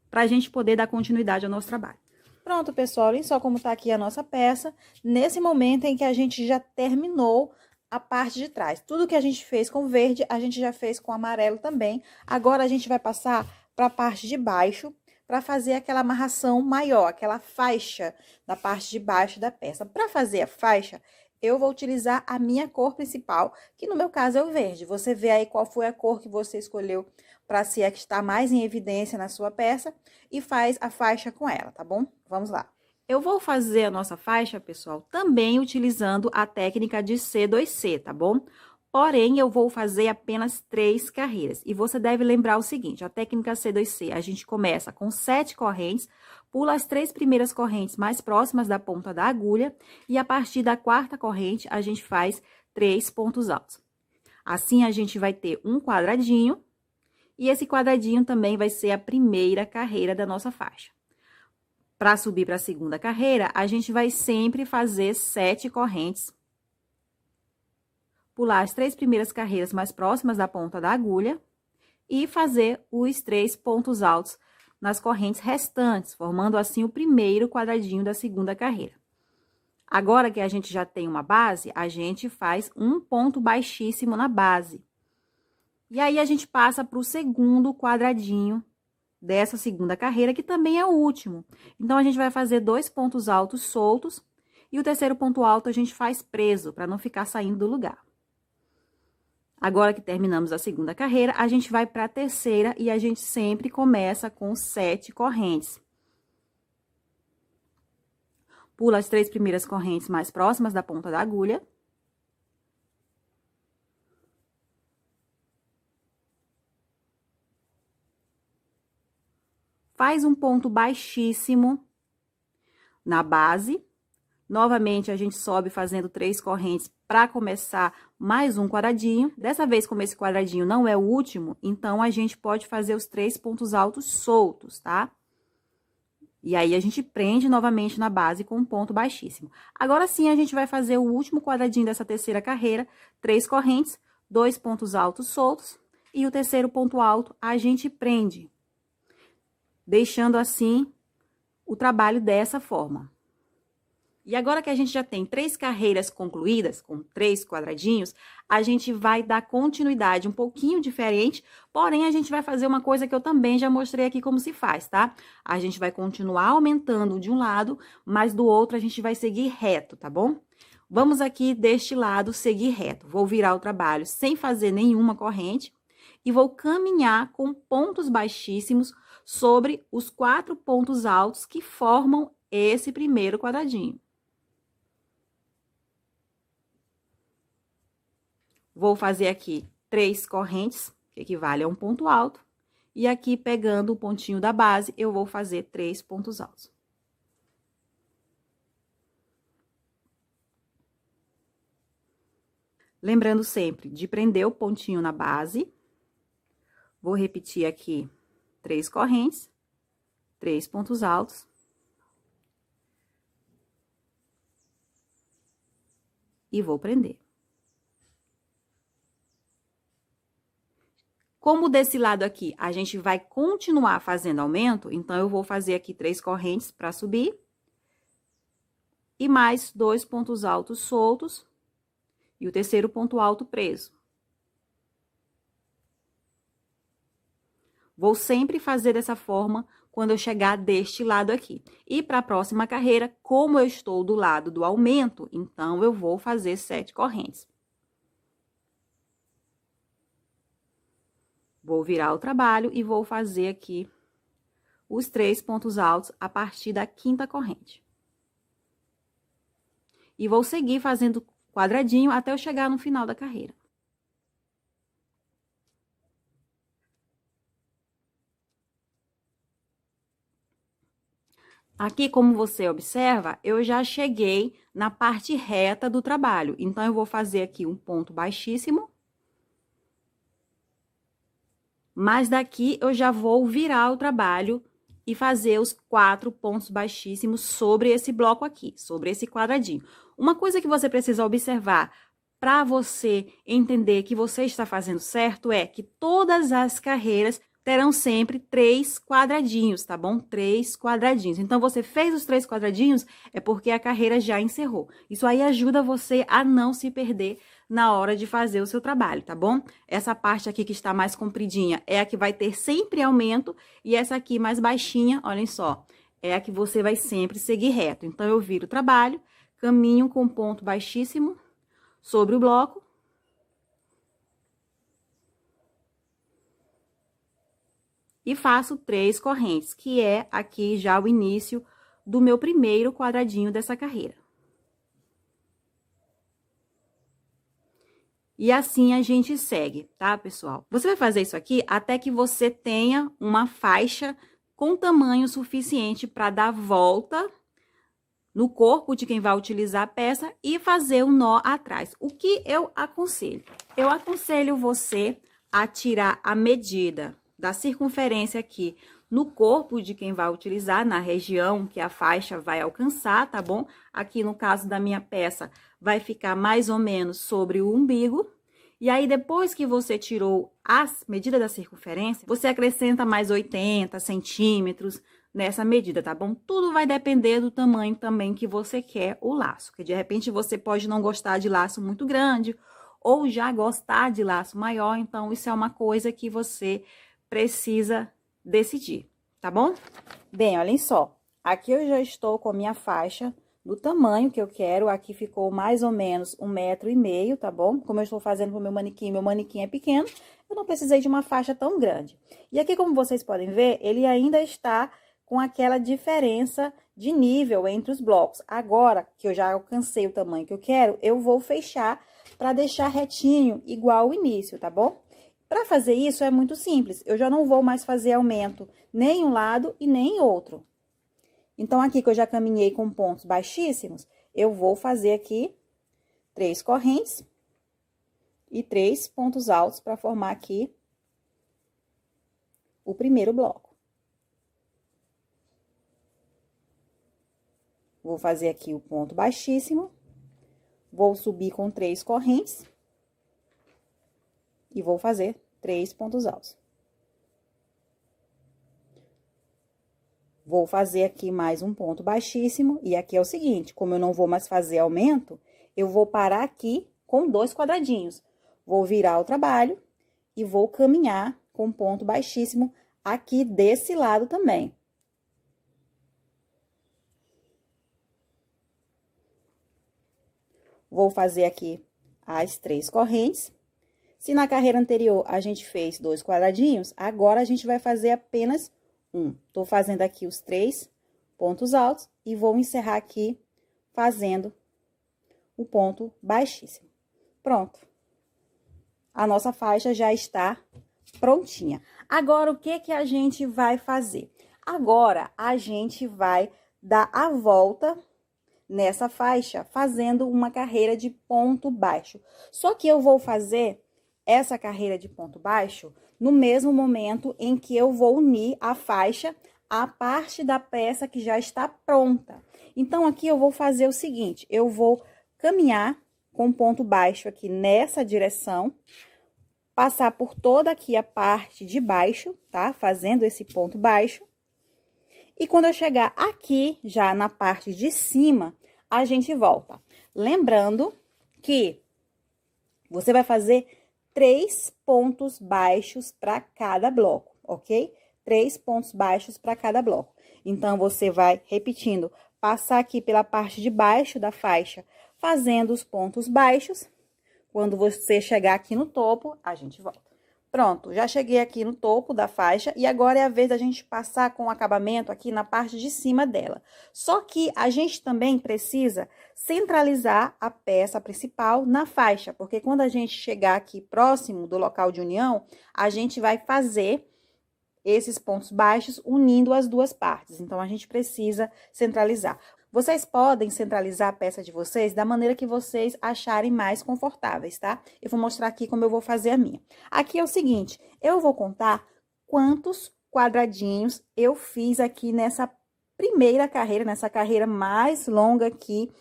para a gente poder dar continuidade ao nosso trabalho. Pronto, pessoal, olhem só como tá aqui a nossa peça, nesse momento em que a gente já terminou a parte de trás. Tudo que a gente fez com verde, a gente já fez com amarelo também. Agora, a gente vai passar para a parte de baixo, para fazer aquela amarração maior, aquela faixa da parte de baixo da peça. Para fazer a faixa, eu vou utilizar a minha cor principal, que no meu caso é o verde. Você vê aí qual foi a cor que você escolheu para ser a que está mais em evidência na sua peça e faz a faixa com ela, tá bom? Vamos lá. Eu vou fazer a nossa faixa, pessoal, também utilizando a técnica de C2C, tá bom? Porém, eu vou fazer apenas 3 carreiras. E você deve lembrar o seguinte, a técnica C2C, a gente começa com 7 correntes, pula as 3 primeiras correntes mais próximas da ponta da agulha, e a partir da 4ª corrente, a gente faz 3 pontos altos. Assim, a gente vai ter um quadradinho, e esse quadradinho também vai ser a primeira carreira da nossa faixa. Para subir para a 2ª carreira, a gente vai sempre fazer 7 correntes, pular as 3 primeiras carreiras mais próximas da ponta da agulha e fazer os 3 pontos altos nas correntes restantes, formando assim o primeiro quadradinho da 2ª carreira. Agora que a gente já tem uma base, a gente faz um ponto baixíssimo na base. E aí, a gente passa para o 2º quadradinho dessa 2ª carreira, que também é o último. Então, a gente vai fazer 2 pontos altos soltos e o 3º ponto alto a gente faz preso, para não ficar saindo do lugar. Agora que terminamos a 2ª carreira, a gente vai para a 3ª e a gente sempre começa com 7 correntes. Pula as 3 primeiras correntes mais próximas da ponta da agulha. faz um ponto baixíssimo na base. Novamente, a gente sobe fazendo 3 correntes para começar mais um quadradinho. Dessa vez, como esse quadradinho não é o último, então a gente pode fazer os 3 pontos altos soltos, tá? E aí, a gente prende novamente na base com um ponto baixíssimo. Agora sim, a gente vai fazer o último quadradinho dessa terceira carreira, 3 correntes, 2 pontos altos soltos, e o terceiro ponto alto a gente prende, deixando assim o trabalho dessa forma. E agora que a gente já tem 3 carreiras concluídas, com 3 quadradinhos, a gente vai dar continuidade um pouquinho diferente, porém, a gente vai fazer uma coisa que eu também já mostrei aqui como se faz, tá? A gente vai continuar aumentando de um lado, mas do outro a gente vai seguir reto, tá bom? Vamos aqui deste lado seguir reto. Vou virar o trabalho sem fazer nenhuma corrente e vou caminhar com pontos baixíssimos sobre os 4 pontos altos que formam esse primeiro quadradinho. Vou fazer aqui 3 correntes, que equivale a um ponto alto. E aqui, pegando o pontinho da base, eu vou fazer 3 pontos altos. Lembrando sempre de prender o pontinho na base. Vou repetir aqui 3 correntes, 3 pontos altos. E vou prender. Como desse lado aqui a gente vai continuar fazendo aumento, então eu vou fazer aqui 3 correntes para subir. E mais 2 pontos altos soltos. E o terceiro ponto alto preso. Vou sempre fazer dessa forma quando eu chegar deste lado aqui. E para a próxima carreira, como eu estou do lado do aumento, então eu vou fazer 7 correntes. Vou virar o trabalho e vou fazer aqui os 3 pontos altos a partir da 5ª corrente. E vou seguir fazendo quadradinho até eu chegar no final da carreira. Aqui, como você observa, eu já cheguei na parte reta do trabalho. Então, eu vou fazer aqui um ponto baixíssimo. Mas daqui, eu já vou virar o trabalho e fazer os 4 pontos baixíssimos sobre esse bloco aqui, sobre esse quadradinho. Uma coisa que você precisa observar para você entender que você está fazendo certo é que todas as carreiras terão sempre 3 quadradinhos, tá bom? 3 quadradinhos. Então, você fez os 3 quadradinhos, é porque a carreira já encerrou. Isso aí ajuda você a não se perder na hora de fazer o seu trabalho, tá bom? Essa parte aqui que está mais compridinha é a que vai ter sempre aumento, e essa aqui mais baixinha, olhem só, é a que você vai sempre seguir reto. Então, eu viro o trabalho, caminho com ponto baixíssimo sobre o bloco. E faço 3 correntes, que é aqui já o início do meu primeiro quadradinho dessa carreira. E assim a gente segue, tá, pessoal? Você vai fazer isso aqui até que você tenha uma faixa com tamanho suficiente para dar volta no corpo de quem vai utilizar a peça e fazer um nó atrás. O que eu aconselho? Eu aconselho você a tirar a medida da circunferência aqui no corpo de quem vai utilizar, na região que a faixa vai alcançar, tá bom? Aqui, no caso da minha peça, vai ficar mais ou menos sobre o umbigo. E aí, depois que você tirou as medidas da circunferência, você acrescenta mais 80 centímetros nessa medida, tá bom? Tudo vai depender do tamanho também que você quer o laço, que de repente você pode não gostar de laço muito grande, ou já gostar de laço maior, então isso é uma coisa que você precisa decidir, tá bom? Bem, olhem só, aqui eu já estou com a minha faixa do tamanho que eu quero, aqui ficou mais ou menos 1,5 m, tá bom? Como eu estou fazendo pro meu manequim é pequeno, eu não precisei de uma faixa tão grande. E aqui, como vocês podem ver, ele ainda está com aquela diferença de nível entre os blocos. Agora que eu já alcancei o tamanho que eu quero, eu vou fechar para deixar retinho, igual o início, tá bom? Para fazer isso é muito simples, eu já não vou mais fazer aumento nem em um lado e nem em outro. Então, aqui que eu já caminhei com pontos baixíssimos, eu vou fazer aqui 3 correntes e 3 pontos altos para formar aqui o primeiro bloco. Vou fazer aqui o ponto baixíssimo, vou subir com 3 correntes e vou fazer 3 pontos altos. Vou fazer aqui mais um ponto baixíssimo, e aqui é o seguinte, como eu não vou mais fazer aumento, eu vou parar aqui com 2 quadradinhos. Vou virar o trabalho e vou caminhar com ponto baixíssimo aqui desse lado também. Vou fazer aqui as 3 correntes. Se na carreira anterior a gente fez 2 quadradinhos, agora a gente vai fazer apenas um. Tô fazendo aqui os 3 pontos altos e vou encerrar aqui fazendo o ponto baixíssimo. Pronto. A nossa faixa já está prontinha. Agora, o que que a gente vai fazer? Agora, a gente vai dar a volta nessa faixa, fazendo uma carreira de ponto baixo. Só que eu vou fazer essa carreira de ponto baixo no mesmo momento em que eu vou unir a faixa à parte da peça que já está pronta. Então, aqui eu vou fazer o seguinte, eu vou caminhar com ponto baixo aqui nessa direção, passar por toda aqui a parte de baixo, tá? Fazendo esse ponto baixo. E quando eu chegar aqui, já na parte de cima, a gente volta. Lembrando que você vai fazer 3 pontos baixos para cada bloco, ok? 3 pontos baixos para cada bloco. Então, você vai repetindo, passar aqui pela parte de baixo da faixa, fazendo os pontos baixos. Quando você chegar aqui no topo, a gente volta. Pronto, já cheguei aqui no topo da faixa e agora é a vez da gente passar com o acabamento aqui na parte de cima dela. Só que a gente também precisa centralizar a peça principal na faixa, porque quando a gente chegar aqui próximo do local de união, a gente vai fazer esses pontos baixos unindo as duas partes. Então, a gente precisa centralizar. Vocês podem centralizar a peça de vocês da maneira que vocês acharem mais confortáveis, tá? Eu vou mostrar aqui como eu vou fazer a minha. Aqui é o seguinte, eu vou contar quantos quadradinhos eu fiz aqui nessa primeira carreira, nessa carreira mais longa aqui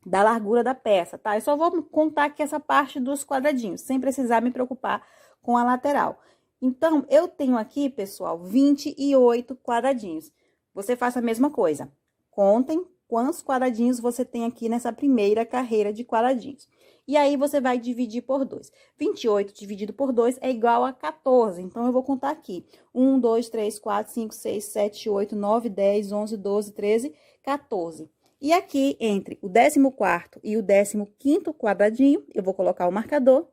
da largura da peça, tá? Eu só vou contar aqui essa parte dos quadradinhos, sem precisar me preocupar com a lateral. Então, eu tenho aqui, pessoal, 28 quadradinhos. Você faça a mesma coisa. Contem quantos quadradinhos você tem aqui nessa primeira carreira de quadradinhos. E aí, você vai dividir por 2. 28 dividido por 2 é igual a 14. Então, eu vou contar aqui. 1, 2, 3, 4, 5, 6, 7, 8, 9, 10, 11, 12, 13, 14. E aqui, entre o 14º e o 15º quadradinho, eu vou colocar o marcador.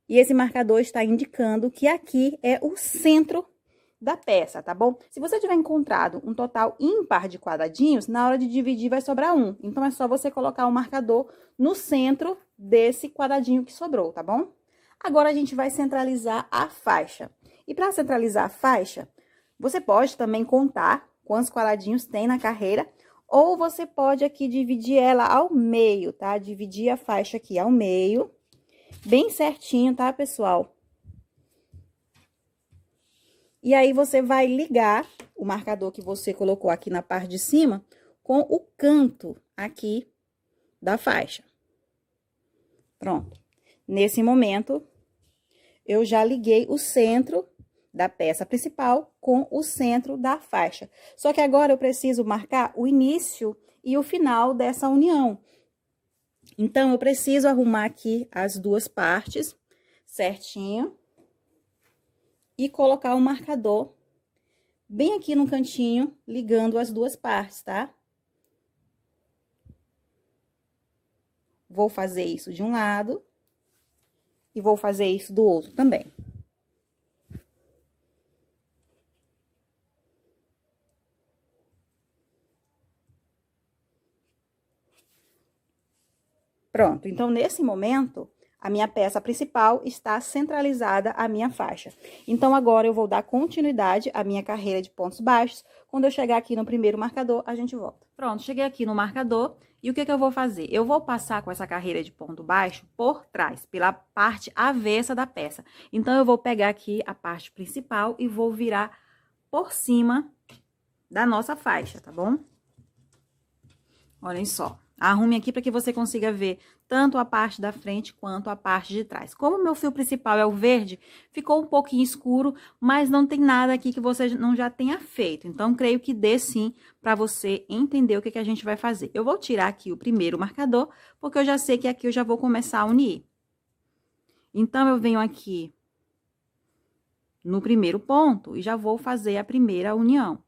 E esse marcador está indicando que aqui é o centro da peça, tá bom? Se você tiver encontrado um total ímpar de quadradinhos, na hora de dividir vai sobrar 1. Então, é só você colocar o marcador no centro desse quadradinho que sobrou, tá bom? Agora, a gente vai centralizar a faixa. E para centralizar a faixa, você pode também contar quantos quadradinhos tem na carreira, ou você pode aqui dividir ela ao meio, tá? Dividir a faixa aqui ao meio, bem certinho, tá, pessoal? E aí, você vai ligar o marcador que você colocou aqui na parte de cima com o canto aqui da faixa. Pronto. Nesse momento, eu já liguei o centro da peça principal com o centro da faixa. Só que agora eu preciso marcar o início e o final dessa união. Então, eu preciso arrumar aqui as duas partes certinho e colocar o marcador bem aqui no cantinho, ligando as duas partes, tá? Vou fazer isso de um lado e vou fazer isso do outro também. Pronto, então, nesse momento, a minha peça principal está centralizada a minha faixa. Então, agora eu vou dar continuidade à minha carreira de pontos baixos. Quando eu chegar aqui no primeiro marcador, a gente volta. Pronto, cheguei aqui no marcador. E o que eu vou fazer? Eu vou passar com essa carreira de ponto baixo por trás, pela parte avessa da peça. Então, eu vou pegar aqui a parte principal e vou virar por cima da nossa faixa, tá bom? Olhem só. Arrume aqui para que você consiga ver tanto a parte da frente quanto a parte de trás. Como o meu fio principal é o verde, ficou um pouquinho escuro, mas não tem nada aqui que você não já tenha feito. Então, creio que dê sim para você entender o que a gente vai fazer. Eu vou tirar aqui o primeiro marcador, porque eu já sei que aqui eu já vou começar a unir. Então, eu venho aqui no primeiro ponto e já vou fazer a primeira união.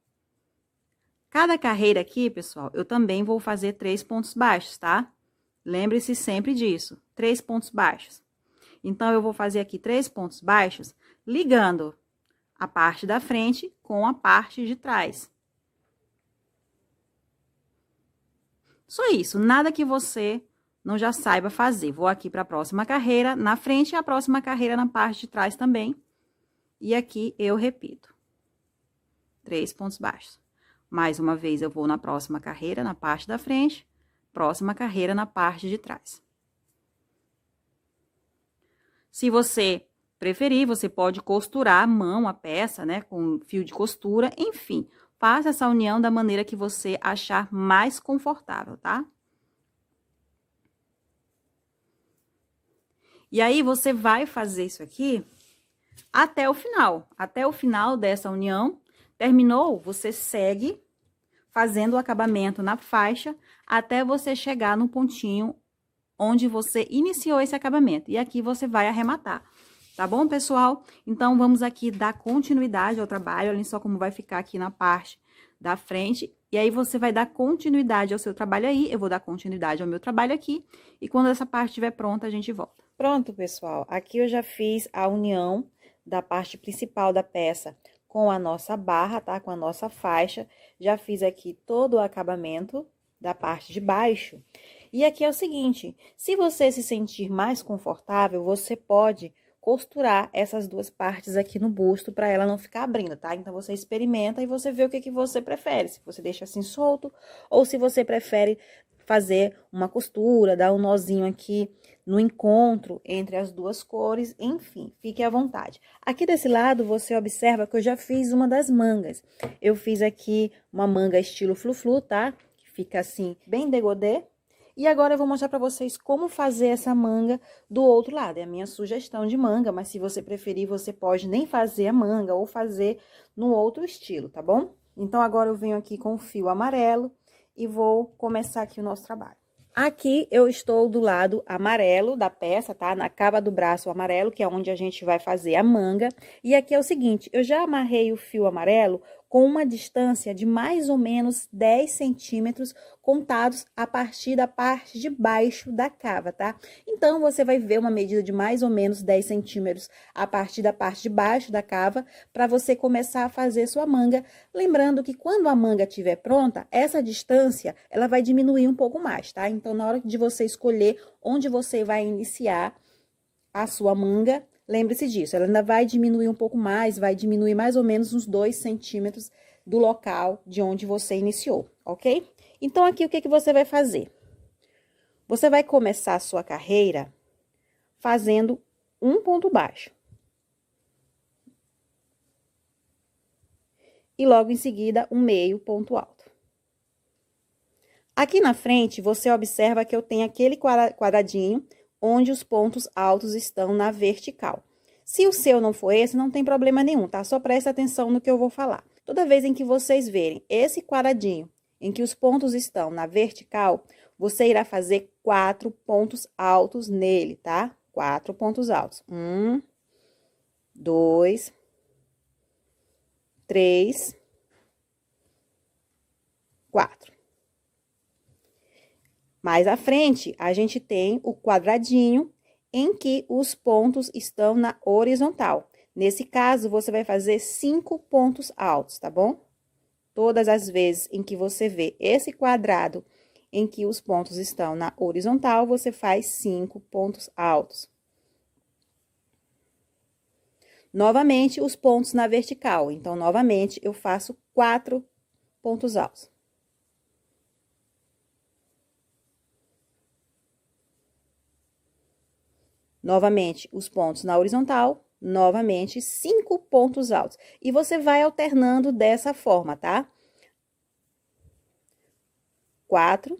Cada carreira aqui, pessoal, eu também vou fazer 3 pontos baixos, tá? Lembre-se sempre disso, 3 pontos baixos. Então, eu vou fazer aqui 3 pontos baixos, ligando a parte da frente com a parte de trás. Só isso, nada que você não já saiba fazer. Vou aqui para a próxima carreira na frente e a próxima carreira na parte de trás também. E aqui eu repito. 3 pontos baixos. Mais uma vez, eu vou na próxima carreira, na parte da frente, próxima carreira na parte de trás. Se você preferir, você pode costurar à mão a peça, né, com fio de costura, enfim, faça essa união da maneira que você achar mais confortável, tá? E aí, você vai fazer isso aqui até o final dessa união. Terminou, você segue fazendo o acabamento na faixa até você chegar no pontinho onde você iniciou esse acabamento. E aqui você vai arrematar, tá bom, pessoal? Então, vamos aqui dar continuidade ao trabalho. Olhem só como vai ficar aqui na parte da frente. E aí, você vai dar continuidade ao seu trabalho aí. Eu vou dar continuidade ao meu trabalho aqui. E quando essa parte estiver pronta, a gente volta. Pronto, pessoal. Aqui eu já fiz a união da parte principal da peça com a nossa barra, tá? Com a nossa faixa. Já fiz aqui todo o acabamento da parte de baixo. E aqui é o seguinte, se você se sentir mais confortável, você pode costurar essas duas partes aqui no busto para ela não ficar abrindo, tá? Então, você experimenta e você vê o que você prefere. Se você deixa assim solto ou se você prefere fazer uma costura, dar um nozinho aqui no encontro entre as duas cores, enfim, fique à vontade. Aqui desse lado, você observa que eu já fiz uma das mangas. Eu fiz aqui uma manga estilo flu-flu, tá? Que fica assim, bem degradê. E agora eu vou mostrar pra vocês como fazer essa manga do outro lado. É a minha sugestão de manga, mas se você preferir, você pode nem fazer a manga ou fazer no outro estilo, tá bom? Então, agora eu venho aqui com o fio amarelo e vou começar aqui o nosso trabalho. Aqui eu estou do lado amarelo da peça, tá? Na cava do braço amarelo, que é onde a gente vai fazer a manga. E aqui é o seguinte, eu já amarrei o fio amarelo com uma distância de mais ou menos 10 centímetros contados a partir da parte de baixo da cava, tá? Então, você vai ver uma medida de mais ou menos 10 centímetros a partir da parte de baixo da cava, para você começar a fazer sua manga. Lembrando que quando a manga estiver pronta, essa distância, ela vai diminuir um pouco mais, tá? Então, na hora de você escolher onde você vai iniciar a sua manga, lembre-se disso, ela ainda vai diminuir um pouco mais, vai diminuir mais ou menos uns 2 centímetros do local de onde você iniciou, ok? Então, aqui, o que você vai fazer? Você vai começar a sua carreira fazendo um ponto baixo. E logo em seguida, um meio ponto alto. Aqui na frente, você observa que eu tenho aquele quadradinho onde os pontos altos estão na vertical. Se o seu não for esse, não tem problema nenhum, tá? Só presta atenção no que eu vou falar. Toda vez em que vocês verem esse quadradinho em que os pontos estão na vertical, você irá fazer 4 pontos altos nele, tá? 4 pontos altos. 1, 2, 3, 4. Mais à frente, a gente tem o quadradinho em que os pontos estão na horizontal. Nesse caso, você vai fazer 5 pontos altos, tá bom? Todas as vezes em que você vê esse quadrado em que os pontos estão na horizontal, você faz 5 pontos altos. Novamente, os pontos na vertical. Então, novamente, eu faço 4 pontos altos. Novamente, os pontos na horizontal, novamente, 5 pontos altos. E você vai alternando dessa forma, tá? 4,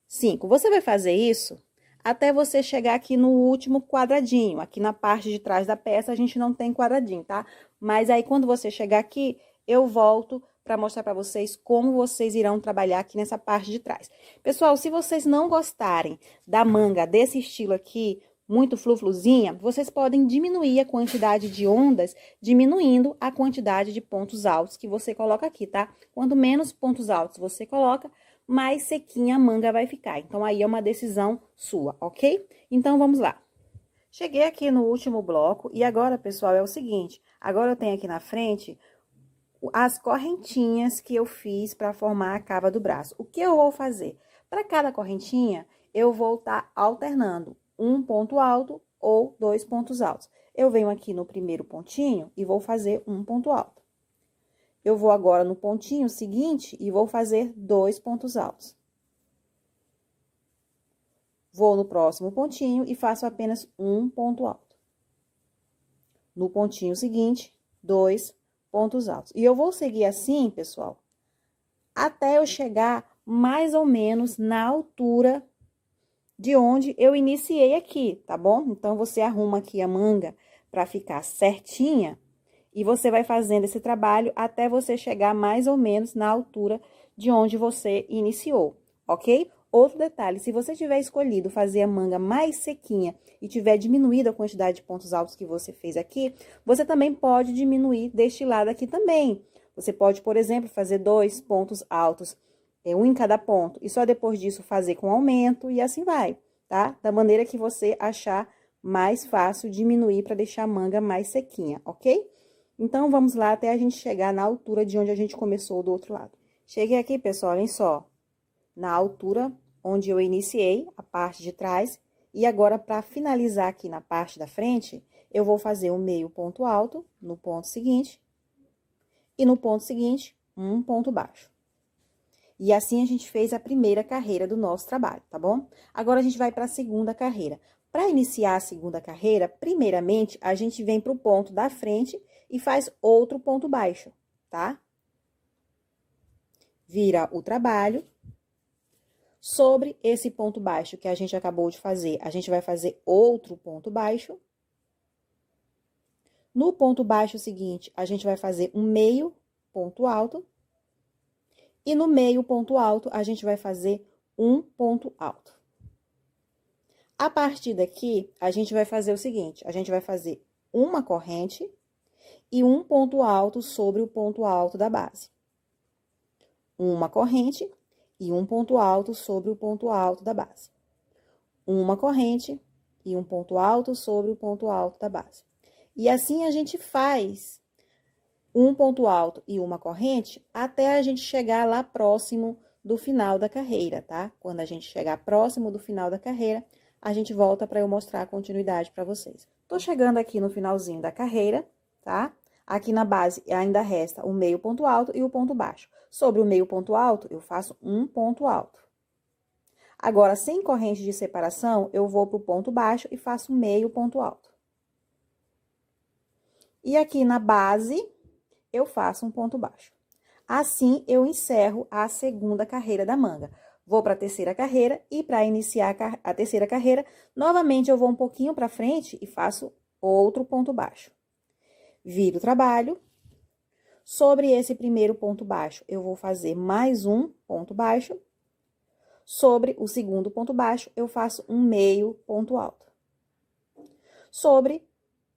5. Você vai fazer isso até você chegar aqui no último quadradinho. Aqui na parte de trás da peça, a gente não tem quadradinho, tá? Mas aí, quando você chegar aqui, eu volto para mostrar para vocês como vocês irão trabalhar aqui nessa parte de trás. Pessoal, se vocês não gostarem da manga desse estilo aqui, muito flufluzinha, vocês podem diminuir a quantidade de ondas, diminuindo a quantidade de pontos altos que você coloca aqui, tá? Quanto menos pontos altos você coloca, mais sequinha a manga vai ficar. Então, aí é uma decisão sua, ok? Então, vamos lá. Cheguei aqui no último bloco e agora, pessoal, é o seguinte. Agora, eu tenho aqui na frente as correntinhas que eu fiz para formar a cava do braço. O que eu vou fazer? Para cada correntinha, eu vou estar alternando um ponto alto ou 2 pontos altos. Eu venho aqui no primeiro pontinho e vou fazer um ponto alto. Eu vou agora no pontinho seguinte e vou fazer 2 pontos altos. Vou no próximo pontinho e faço apenas um ponto alto. No pontinho seguinte, 2 pontos altos. E eu vou seguir assim, pessoal, até eu chegar mais ou menos na altura de onde eu iniciei aqui, tá bom? Então, você arruma aqui a manga para ficar certinha. E você vai fazendo esse trabalho até você chegar mais ou menos na altura de onde você iniciou, ok? Outro detalhe, se você tiver escolhido fazer a manga mais sequinha e tiver diminuído a quantidade de pontos altos que você fez aqui, você também pode diminuir deste lado aqui também. Você pode, por exemplo, fazer 2 pontos altos, um em cada ponto, e só depois disso fazer com aumento e assim vai, tá? Da maneira que você achar mais fácil diminuir para deixar a manga mais sequinha, ok? Então, vamos lá até a gente chegar na altura de onde a gente começou do outro lado. Cheguei aqui, pessoal, olhem só, na altura onde eu iniciei a parte de trás. E agora, para finalizar aqui na parte da frente, eu vou fazer um meio ponto alto no ponto seguinte. E no ponto seguinte, um ponto baixo. E assim a gente fez a primeira carreira do nosso trabalho, tá bom? Agora, a gente vai para a segunda carreira. Para iniciar a segunda carreira, primeiramente, a gente vem para o ponto da frente e faz outro ponto baixo, tá? Vira o trabalho. Sobre esse ponto baixo que a gente acabou de fazer, a gente vai fazer outro ponto baixo. No ponto baixo seguinte, a gente vai fazer um meio ponto alto. E no meio ponto alto, a gente vai fazer um ponto alto. A partir daqui, a gente vai fazer o seguinte, a gente vai fazer uma corrente e um ponto alto sobre o ponto alto da base. Uma corrente e um ponto alto sobre o ponto alto da base. Uma corrente e um ponto alto sobre o ponto alto da base. E assim a gente faz um ponto alto e uma corrente até a gente chegar lá próximo do final da carreira, tá? Quando a gente chegar próximo do final da carreira, a gente volta para eu mostrar a continuidade para vocês. Tô chegando aqui no finalzinho da carreira, tá? Aqui na base ainda resta o meio ponto alto e o ponto baixo. Sobre o meio ponto alto, eu faço um ponto alto. Agora, sem corrente de separação, eu vou pro ponto baixo e faço meio ponto alto. E aqui na base, eu faço um ponto baixo. Assim, eu encerro a segunda carreira da manga. Vou para a terceira carreira e para iniciar a terceira carreira, novamente eu vou um pouquinho para frente e faço outro ponto baixo. Viro o trabalho. Sobre esse primeiro ponto baixo, eu vou fazer mais um ponto baixo. Sobre o segundo ponto baixo, eu faço um meio ponto alto. Sobre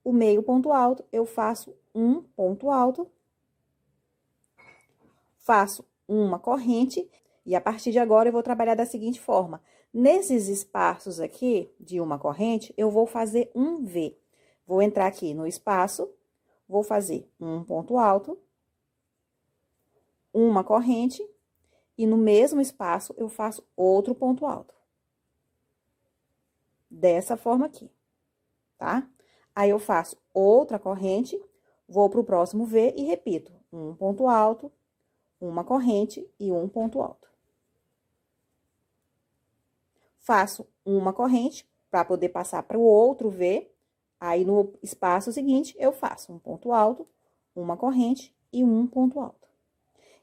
o meio ponto alto, eu faço um ponto alto. Faço uma corrente e a partir de agora eu vou trabalhar da seguinte forma. Nesses espaços aqui de uma corrente, eu vou fazer um V. Vou entrar aqui no espaço, vou fazer um ponto alto, uma corrente e no mesmo espaço eu faço outro ponto alto. Dessa forma aqui, tá? Aí, eu faço outra corrente, vou pro próximo V e repito. Um ponto alto, uma corrente e um ponto alto. Faço uma corrente para poder passar para o outro V. Aí, no espaço seguinte, eu faço um ponto alto, uma corrente e um ponto alto.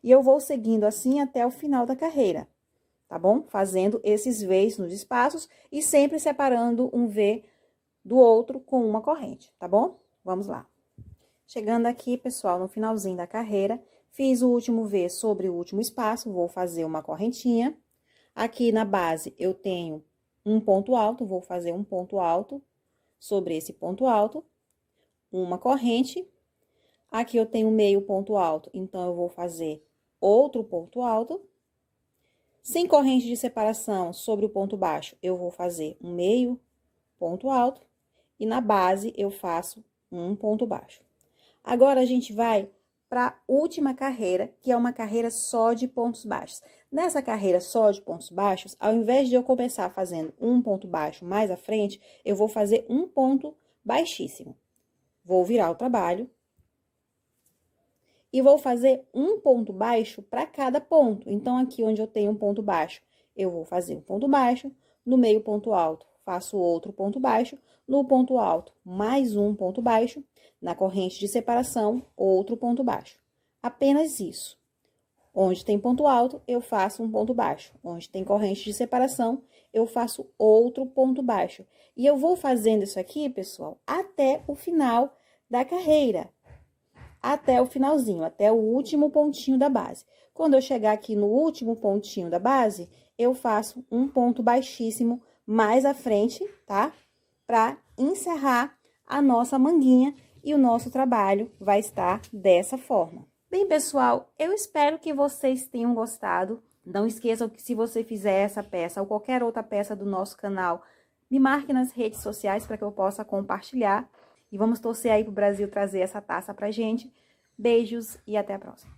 E eu vou seguindo assim até o final da carreira, tá bom? Fazendo esses V's nos espaços e sempre separando um V do outro com uma corrente, tá bom? Vamos lá. Chegando aqui, pessoal, no finalzinho da carreira, fiz o último V sobre o último espaço, vou fazer uma correntinha. Aqui na base, eu tenho um ponto alto, vou fazer um ponto alto sobre esse ponto alto, uma corrente. Aqui eu tenho meio ponto alto, então eu vou fazer outro ponto alto. Sem corrente de separação sobre o ponto baixo, eu vou fazer um meio ponto alto. E na base, eu faço um ponto baixo. Agora, a gente vai para a última carreira, que é uma carreira só de pontos baixos. Nessa carreira só de pontos baixos, ao invés de eu começar fazendo um ponto baixo mais à frente, eu vou fazer um ponto baixíssimo. Vou virar o trabalho. E vou fazer um ponto baixo para cada ponto. Então, aqui onde eu tenho um ponto baixo, eu vou fazer um ponto baixo. No meio ponto alto, faço outro ponto baixo. No ponto alto, mais um ponto baixo. Na corrente de separação, outro ponto baixo. Apenas isso. Onde tem ponto alto, eu faço um ponto baixo. Onde tem corrente de separação, eu faço outro ponto baixo. E eu vou fazendo isso aqui, pessoal, até o final da carreira. Até o finalzinho, até o último pontinho da base. Quando eu chegar aqui no último pontinho da base, eu faço um ponto baixíssimo mais à frente, tá? Pra encerrar a nossa manguinha e o nosso trabalho vai estar dessa forma. Bem, pessoal, eu espero que vocês tenham gostado. Não esqueçam que se você fizer essa peça ou qualquer outra peça do nosso canal, me marque nas redes sociais para que eu possa compartilhar. E vamos torcer aí pro Brasil trazer essa taça pra gente. Beijos e até a próxima.